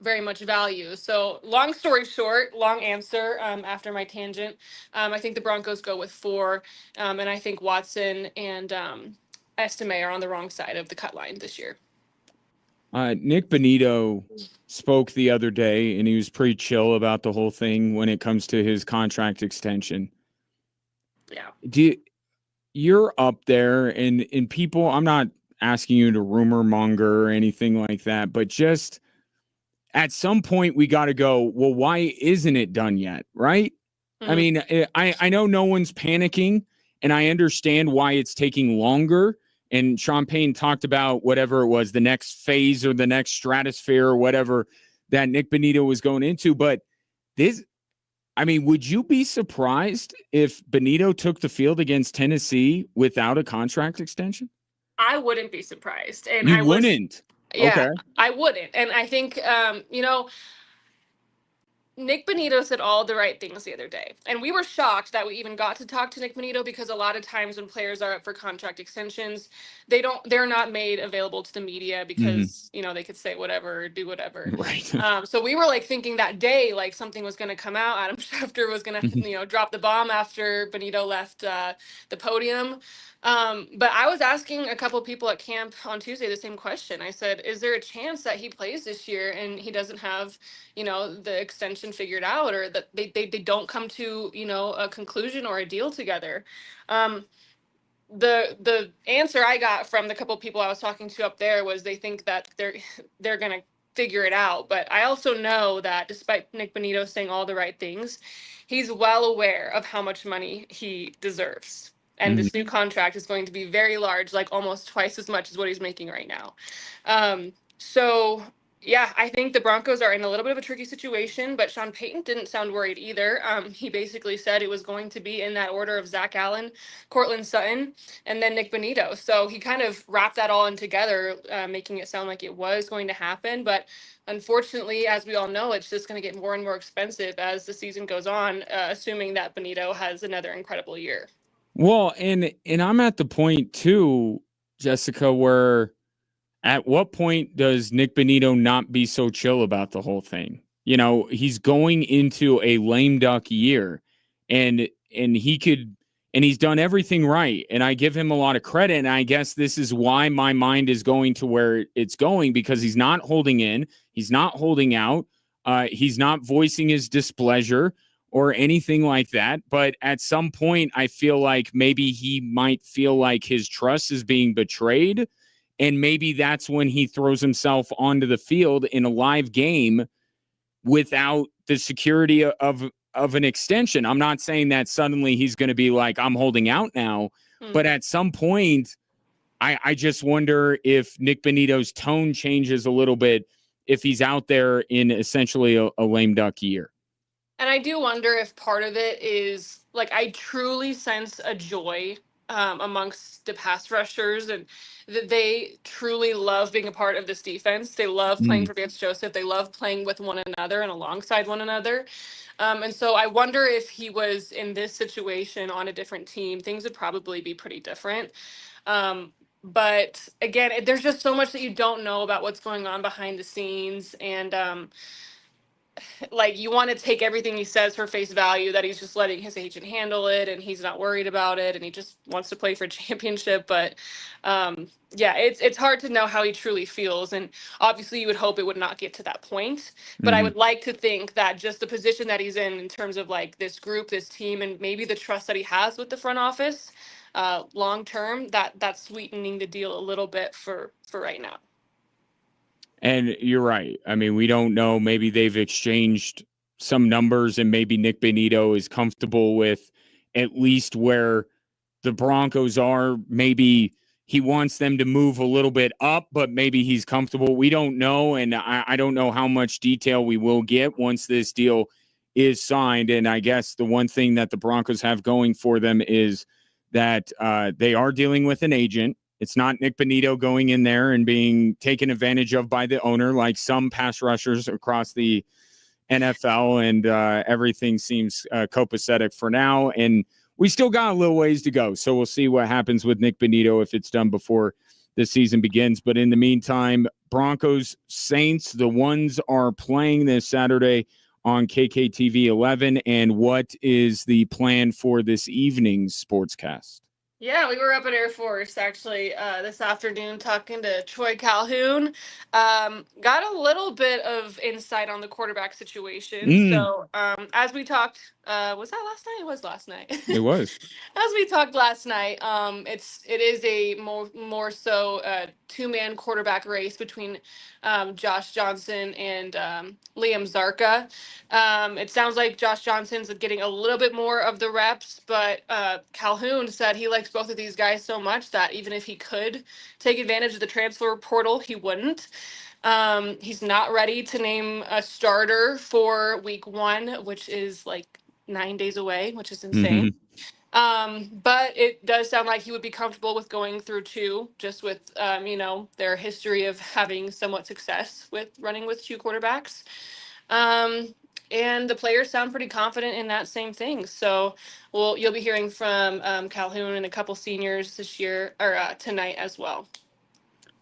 S4: very much values. So long story short, long answer after my tangent, I think the Broncos go with 4, and I think Watson and Estime are on the wrong side of the cut line this year.
S1: Nick Bonito spoke the other day, and he was pretty chill about the whole thing when it comes to his contract extension.
S4: Yeah.
S1: You're up there, and people, I'm not asking you to rumor monger or anything like that, but just at some point we got to go, well, why isn't it done yet? Right. I mean, I know no one's panicking, and I understand why it's taking longer. And Sean Payton talked about whatever it was, the next phase or the next stratosphere or whatever that Nick Bonito was going into. But would you be surprised if Bonito took the field against Tennessee without a contract extension?
S4: I wouldn't be surprised. And
S1: you wouldn't?
S4: Yeah,
S1: okay.
S4: I wouldn't. And I think, Nick Bonito said all the right things the other day. And we were shocked that we even got to talk to Nick Bonito, because a lot of times when players are up for contract extensions, they're not made available to the media because, they could say whatever or do whatever.
S1: Right.
S4: So we were thinking that day, something was going to come out. Adam Schefter was going to, drop the bomb after Bonito left the podium. But I was asking a couple of people at camp on Tuesday the same question. I said, is there a chance that he plays this year and he doesn't have, the extension figured out, or that they don't come to, a conclusion or a deal together? The answer I got from the couple of people I was talking to up there was they think that they're going to figure it out. But I also know that despite Nick Bonito saying all the right things, he's well aware of how much money he deserves. And this new contract is going to be very large, almost twice as much as what he's making right now. So, yeah, I think the Broncos are in a little bit of a tricky situation, but Sean Payton didn't sound worried either. He basically said it was going to be in that order of Zach Allen, Cortland Sutton, and then Nick Bonito. So he kind of wrapped that all in together, making it sound like it was going to happen. But unfortunately, as we all know, it's just going to get more and more expensive as the season goes on, assuming that Bonito has another incredible year.
S1: Well, and I'm at the point too, Jessica, where at what point does Nick Bonito not be so chill about the whole thing? He's going into a lame duck year, and he's done everything right. And I give him a lot of credit. And I guess this is why my mind is going to where it's going, because he's not holding in, he's not holding out, he's not voicing his displeasure or anything like that. But at some point, I feel like maybe he might feel like his trust is being betrayed. And maybe that's when he throws himself onto the field in a live game without the security of an extension. I'm not saying that suddenly he's going to be like, I'm holding out now. But at some point, I just wonder if Nick Bonito's tone changes a little bit if he's out there in essentially a lame duck year.
S4: And I do wonder if part of it is, I truly sense a joy amongst the pass rushers, and that they truly love being a part of this defense. They love playing for Vance Joseph. They love playing with one another and alongside one another. And so I wonder if he was in this situation on a different team, things would probably be pretty different. But again, there's just so much that you don't know about what's going on behind the scenes. And you want to take everything he says for face value, that he's just letting his agent handle it and he's not worried about it and he just wants to play for a championship. But yeah, it's hard to know how he truly feels. And obviously you would hope it would not get to that point. But I would like to think that just the position that he's in terms of this group, this team, and maybe the trust that he has with the front office, long term, that's sweetening the deal a little bit for right now.
S1: And you're right. I mean, we don't know. Maybe they've exchanged some numbers, and maybe Nick Benito is comfortable with at least where the Broncos are. Maybe he wants them to move a little bit up, but maybe he's comfortable. We don't know, and I don't know how much detail we will get once this deal is signed. And I guess the one thing that the Broncos have going for them is that they are dealing with an agent. It's not Nick Benito going in there and being taken advantage of by the owner like some pass rushers across the NFL, and everything seems copacetic for now. And we still got a little ways to go, so we'll see what happens with Nick Benito if it's done before the season begins. But in the meantime, Broncos, Saints, the ones are playing this Saturday on KKTV 11. And what is the plan for this evening's sportscast?
S4: Yeah, we were up at Air Force actually this afternoon talking to Troy Calhoun. Got a little bit of insight on the quarterback situation. So as we talked, was that last night? It was last night.
S1: It was.
S4: As we talked last night, it is a more so two-man quarterback race between Josh Johnson and Liam Zarka. It sounds like Josh Johnson's getting a little bit more of the reps, but Calhoun said he likes both of these guys so much that even if he could take advantage of the transfer portal, he wouldn't. He's not ready to name a starter for week 1, which is like 9 days away, which is insane. But it does sound like he would be comfortable with going through 2, just with, their history of having somewhat success with running with 2 quarterbacks. And the players sound pretty confident in that same thing. So you'll be hearing from Calhoun and a couple seniors this year or tonight as well.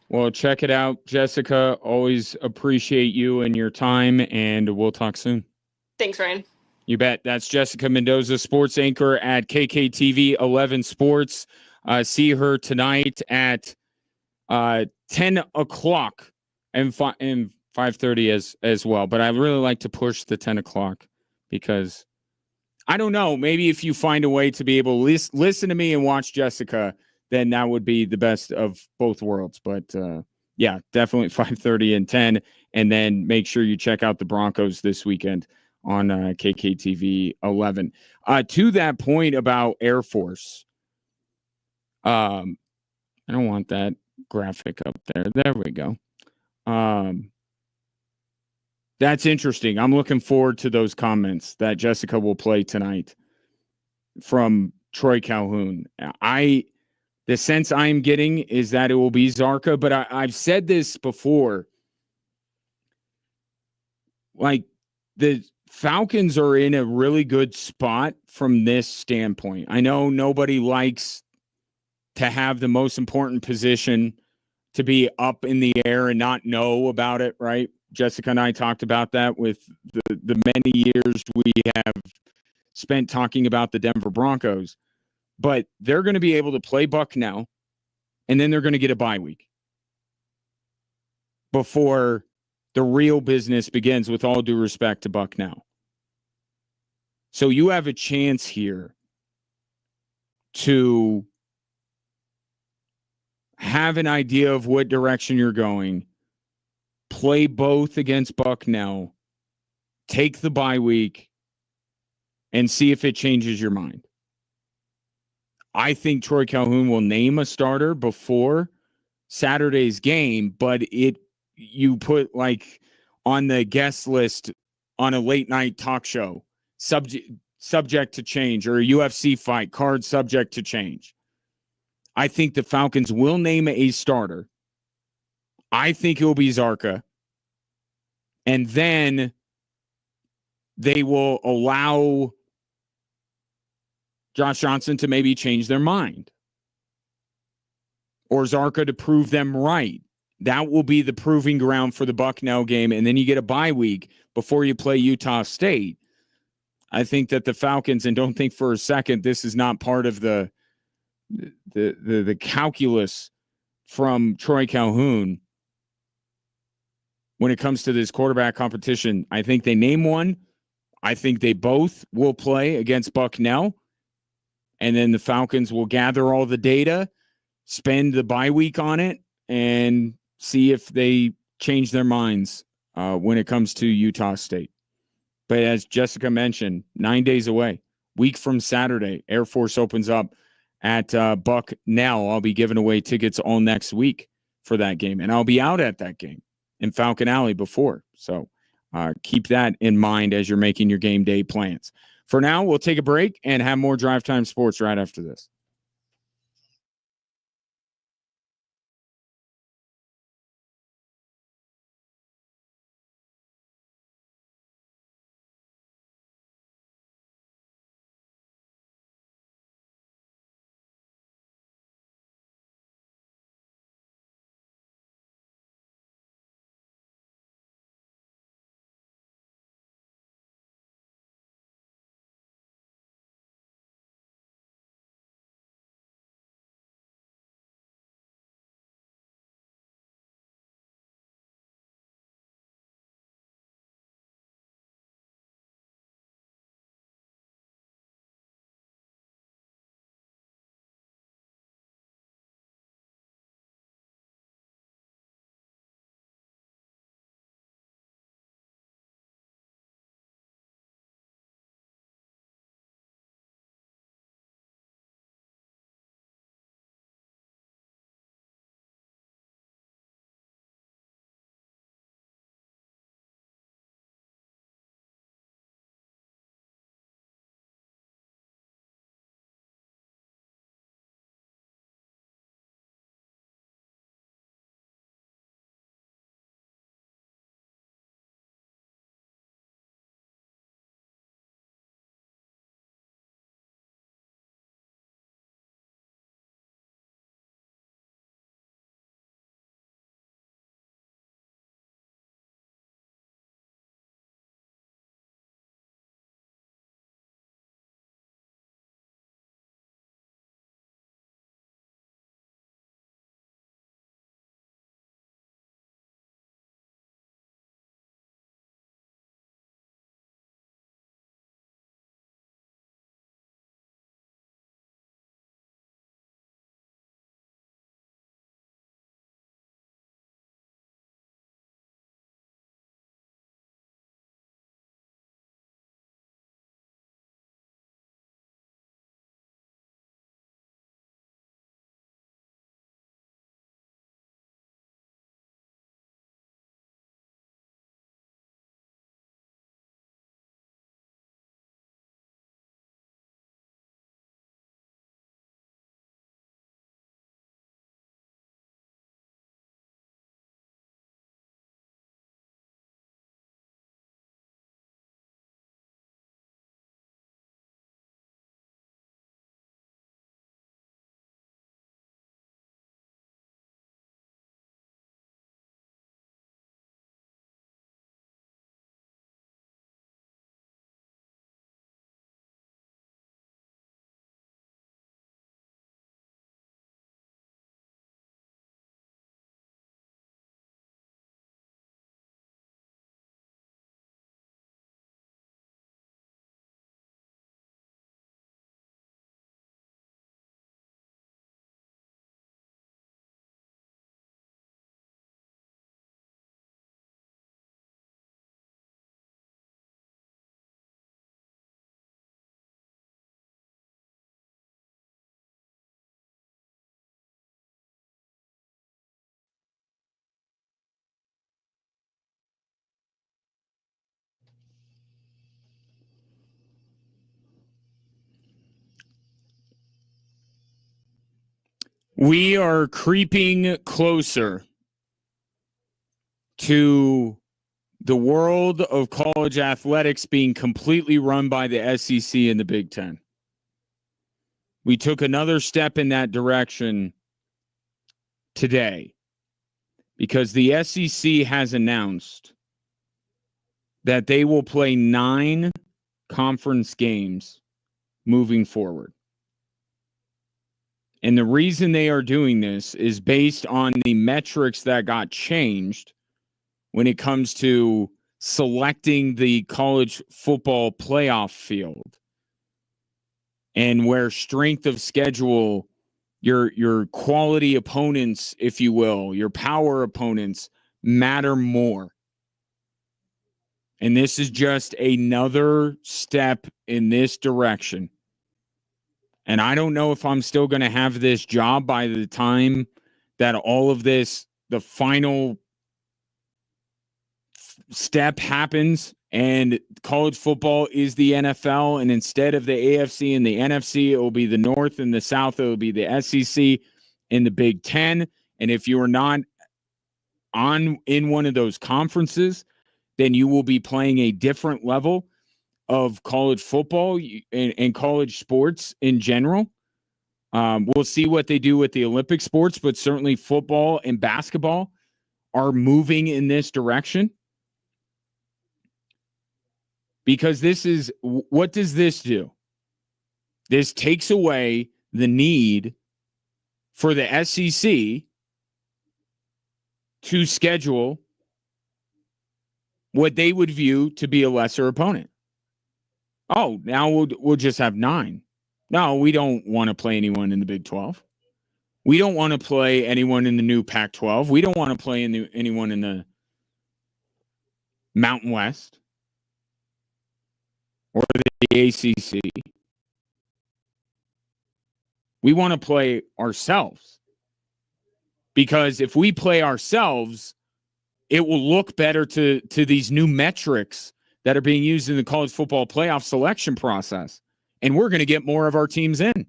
S1: Well, check it out, Jessica. Always appreciate you and your time, and we'll talk soon.
S4: Thanks, Ryan.
S1: You bet. That's Jessica Mendoza, sports anchor at KKTV 11 Sports. See her tonight at 10 o'clock and 5:30 as well. But I really like to push the 10 o'clock because I don't know. Maybe if you find a way to be able to listen to me and watch Jessica, then that would be the best of both worlds. But yeah, definitely 5:30 and 10. And then make sure you check out the Broncos this weekend on KKTV 11. To that point about Air Force, I don't want that graphic up there. There we go. That's interesting. I'm looking forward to those comments that Jessica will play tonight from Troy Calhoun. The sense I'm getting is that it will be Zarka, but I've said this before. Like, the Falcons are in a really good spot from this standpoint. I know nobody likes to have the most important position to be up in the air and not know about it, right? Jessica and I talked about that with the many years we have spent talking about the Denver Broncos. But they're going to be able to play Bucknell, and then they're going to get a bye week before the real business begins, with all due respect to Bucknell. So you have a chance here to have an idea of what direction you're going, play both against Bucknell, take the bye week, and see if it changes your mind. I think Troy Calhoun will name a starter before Saturday's game, but you put like on the guest list on a late night talk show, subject to change, or a UFC fight, card subject to change. I think the Falcons will name a starter. I think it will be Zarka. And then they will allow Josh Johnson to maybe change their mind, or Zarka to prove them right. That will be the proving ground for the Bucknell game. And then you get a bye week before you play Utah State. I think that the Falcons, and don't think for a second this is not part of the calculus from Troy Calhoun when it comes to this quarterback competition. I think they name one. I think they both will play against Bucknell. and then the Falcons will gather all the data, spend the bye week on it, and see if they change their minds when it comes to Utah State. But as Jessica mentioned, 9 days away, week from Saturday, Air Force opens up at Bucknell. I'll be giving away tickets all next week for that game, and I'll be out at that game in Falcon Alley before. So keep that in mind as you're making your game day plans. For now, we'll take a break and have more Drive Time Sports right after this. We are creeping closer to the world of college athletics being completely run by the SEC and the Big Ten. We took another step in that direction today because the SEC has announced that they will play 9 conference games moving forward. And the reason they are doing this is based on the metrics that got changed when it comes to selecting the college football playoff field. and where strength of schedule, your quality opponents, if you will, your power opponents matter more. And this is just another step in this direction. And I don't know if I'm still going to have this job by the time that all of this, the final step happens and college football is the NFL. And instead of the AFC and the NFC, it will be the North and the South. It will be the SEC and the Big Ten. And if you are not in one of those conferences, then you will be playing a different level of college football and college sports in general. We'll see what they do with the Olympic sports, but certainly football and basketball are moving in this direction. Because what does this do? This takes away the need for the SEC to schedule what they would view to be a lesser opponent. Oh, now we'll just have 9. No, we don't want to play anyone in the Big 12. We don't want to play anyone in the new Pac-12. We don't want to play anyone in the Mountain West or the ACC. We want to play ourselves. Because if we play ourselves, it will look better to these new metrics that are being used in the college football playoff selection process. And we're going to get more of our teams in.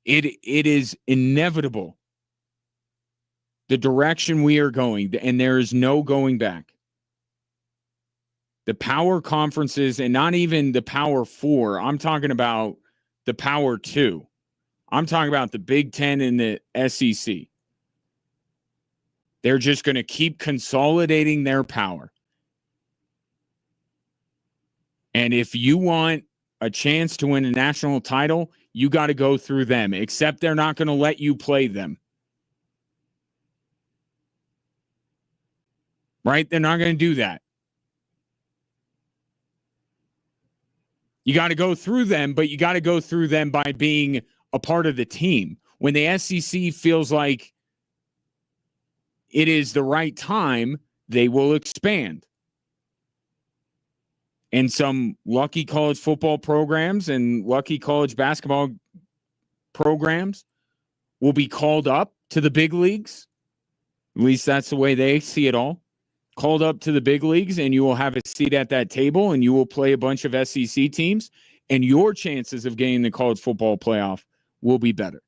S1: It is inevitable, the direction we are going, and there is no going back. The power conferences, and not even the Power 4, I'm talking about the Power 2. I'm talking about the Big Ten and the SEC. They're just going to keep consolidating their power. And if you want a chance to win a national title, you got to go through them, except they're not going to let you play them. Right? They're not going to do that. You got to go through them, but you got to go through them by being a part of the team. When the SEC feels like it is the right time, they will expand. And some lucky college football programs and lucky college basketball programs will be called up to the big leagues. At least that's the way they see it all. Called up to the big leagues, and you will have a seat at that table, and you will play a bunch of SEC teams, and your chances of getting the college football playoff will be better.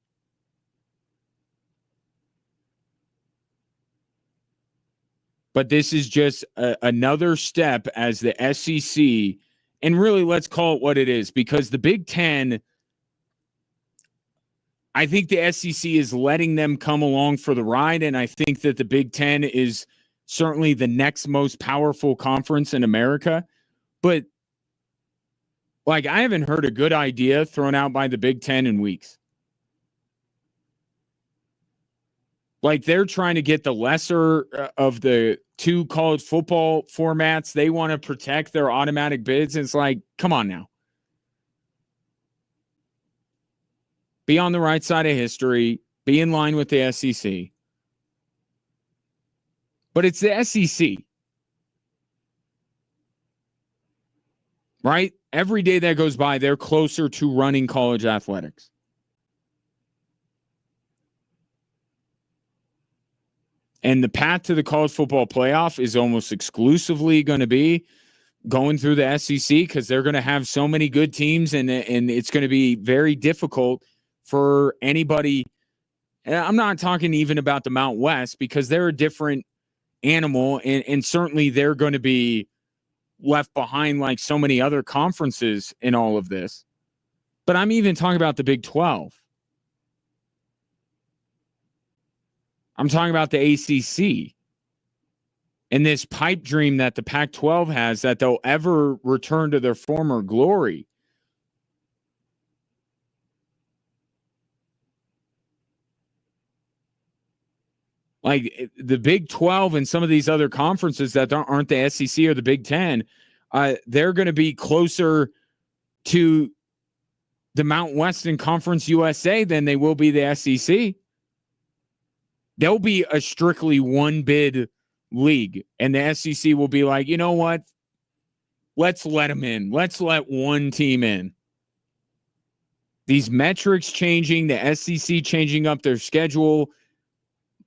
S1: But this is just another step as the SEC, and really let's call it what it is, because the Big Ten, I think the SEC is letting them come along for the ride, and I think that the Big Ten is certainly the next most powerful conference in America. But, like, I haven't heard a good idea thrown out by the Big Ten in weeks. Like, they're trying to get the lesser of the two college football formats. They want to protect their automatic bids. It's like, come on now. Be on the right side of history. Be in line with the SEC. But it's the SEC. Right? Every day that goes by, they're closer to running college athletics. And the path to the college football playoff is almost exclusively going to be going through the SEC, because they're going to have so many good teams, and it's going to be very difficult for anybody. And I'm not talking even about the Mount West, because they're a different animal, and certainly they're going to be left behind like so many other conferences in all of this. But I'm even talking about the Big 12. I'm talking about the ACC and this pipe dream that the Pac-12 has, that they'll ever return to their former glory. Like the Big 12 and some of these other conferences that aren't the SEC or the Big 10 they're going to be closer to the Mountain Western Conference USA than they will be the SEC. They'll be a strictly one bid league, and the SEC will be like, you know what? Let's let them in. Let's let one team in. These metrics changing, the SEC changing up their schedule.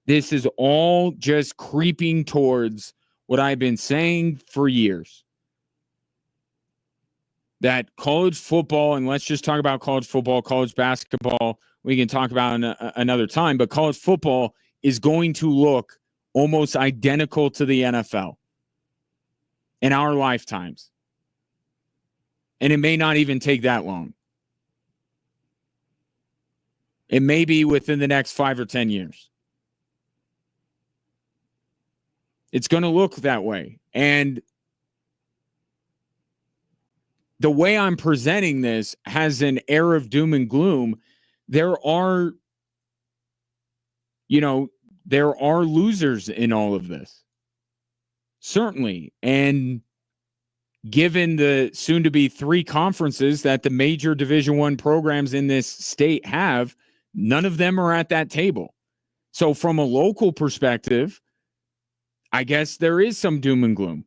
S1: This is all just creeping towards what I've been saying for years. That college football, and let's just talk about college football, college basketball, we can talk about another time, but college football is going to look almost identical to the NFL in our lifetimes. And it may not even take that long. It may be within the next 5 or 10 years. It's going to look that way. And the way I'm presenting this has an air of doom and gloom. There are losers in all of this. Certainly. And given the soon-to-be 3 conferences that the major Division I programs in this state have, none of them are at that table. So from a local perspective, I guess there is some doom and gloom.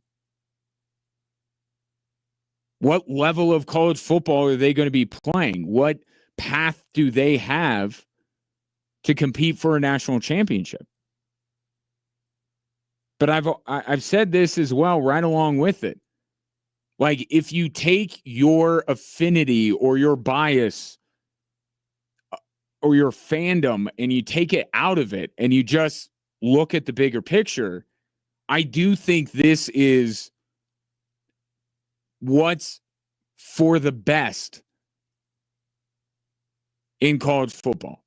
S1: What level of college football are they going to be playing? What path do they have to compete for a national championship? But I've said this as well right along with it. Like, if you take your affinity or your bias or your fandom and you take it out of it and you just look at the bigger picture, I do think this is what's for the best in college football.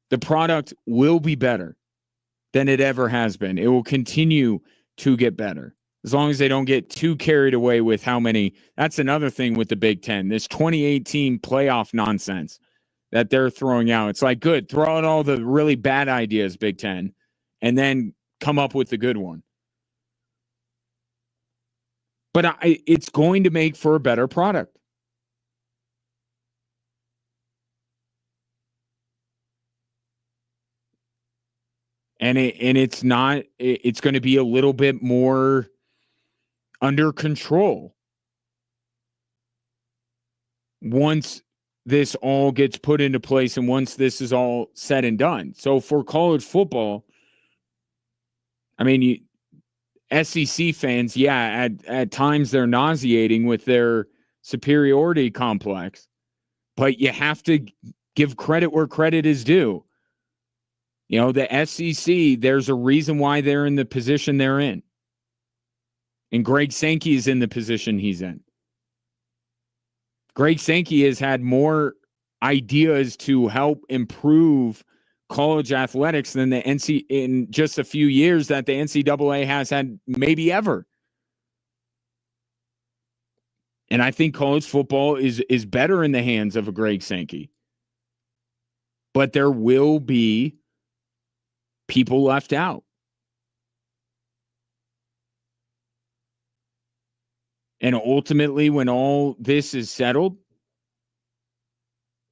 S1: The product will be better than it ever has been. It will continue to get better as long as they don't get too carried away with how many. That's another thing with the Big Ten, this 2018 playoff nonsense that they're throwing out. It's like, good, throw out all the really bad ideas, Big Ten, and then come up with the good one. But it's going to make for a better product. And it's going to be a little bit more under control once this all gets put into place and once this is all said and done. So for college football, I mean, SEC fans, yeah, at times they're nauseating with their superiority complex, but you have to give credit where credit is due. You know, the SEC, there's a reason why they're in the position they're in. And Greg Sankey is in the position he's in. Greg Sankey has had more ideas to help improve college athletics than the NC in just a few years that the NCAA has had maybe ever. And I think college football is better in the hands of a Greg Sankey. But there will be people left out. And ultimately, when all this is settled,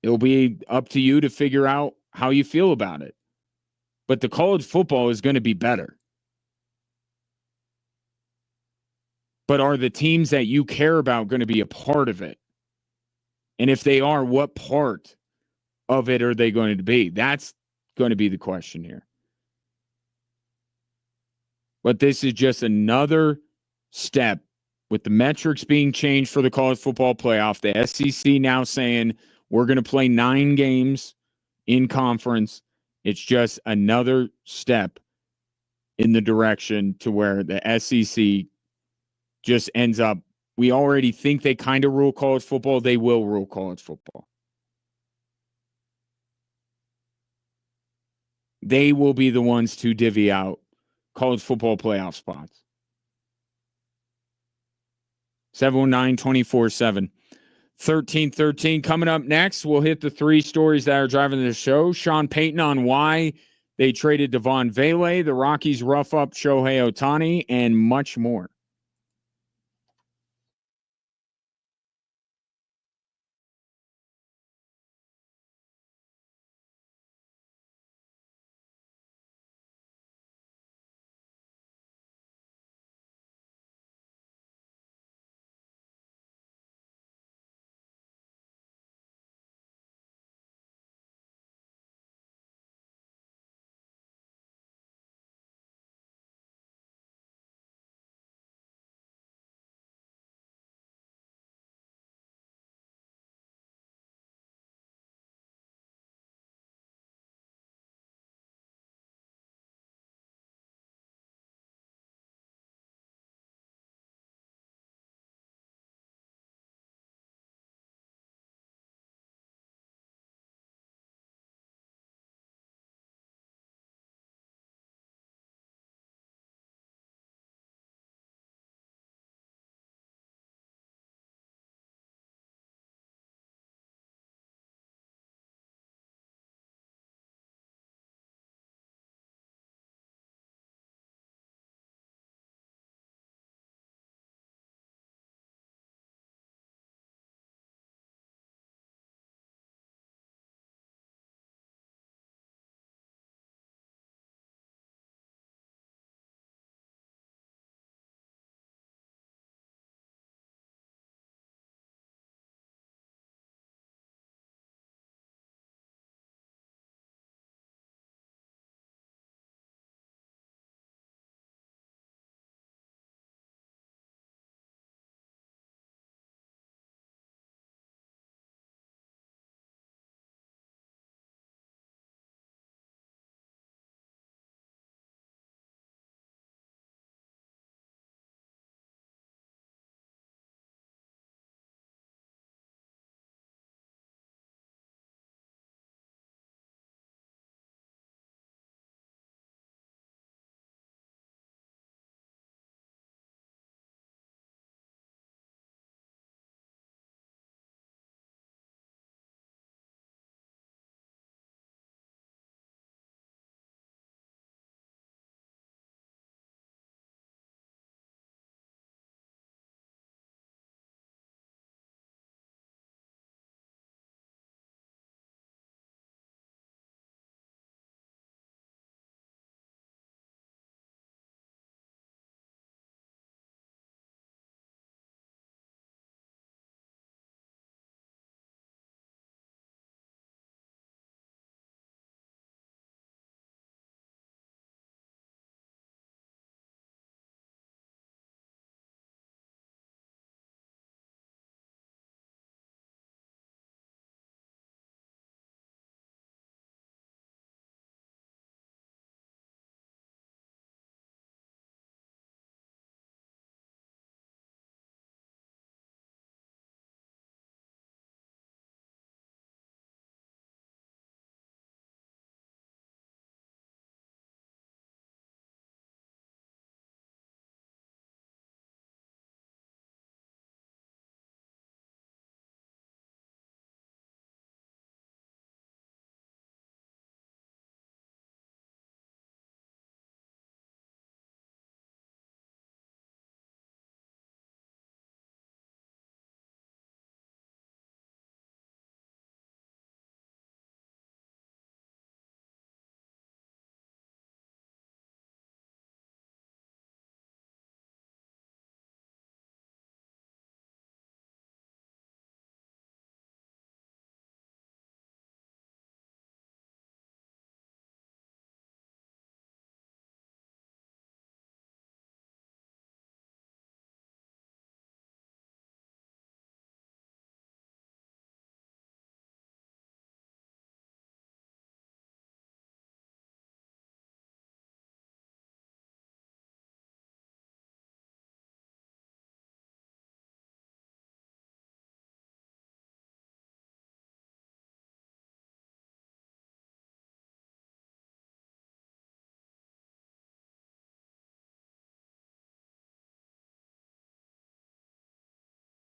S1: it'll be up to you to figure out how you feel about it. But the college football is going to be better. But are the teams that you care about going to be a part of it? And if they are, what part of it are they going to be? That's going to be the question here. But this is just another step with the metrics being changed for the college football playoff. The SEC now saying we're going to play 9 games in conference. It's just another step in the direction to where the SEC just ends up. We already think they kind of rule college football. They will rule college football. They will be the ones to divvy out college football playoff spots. 719-24-7. 13-13. Coming up next, we'll hit the 3 stories that are driving the show. Sean Payton on why they traded Devon Vele, the Rockies rough up Shohei Ohtani, and much more.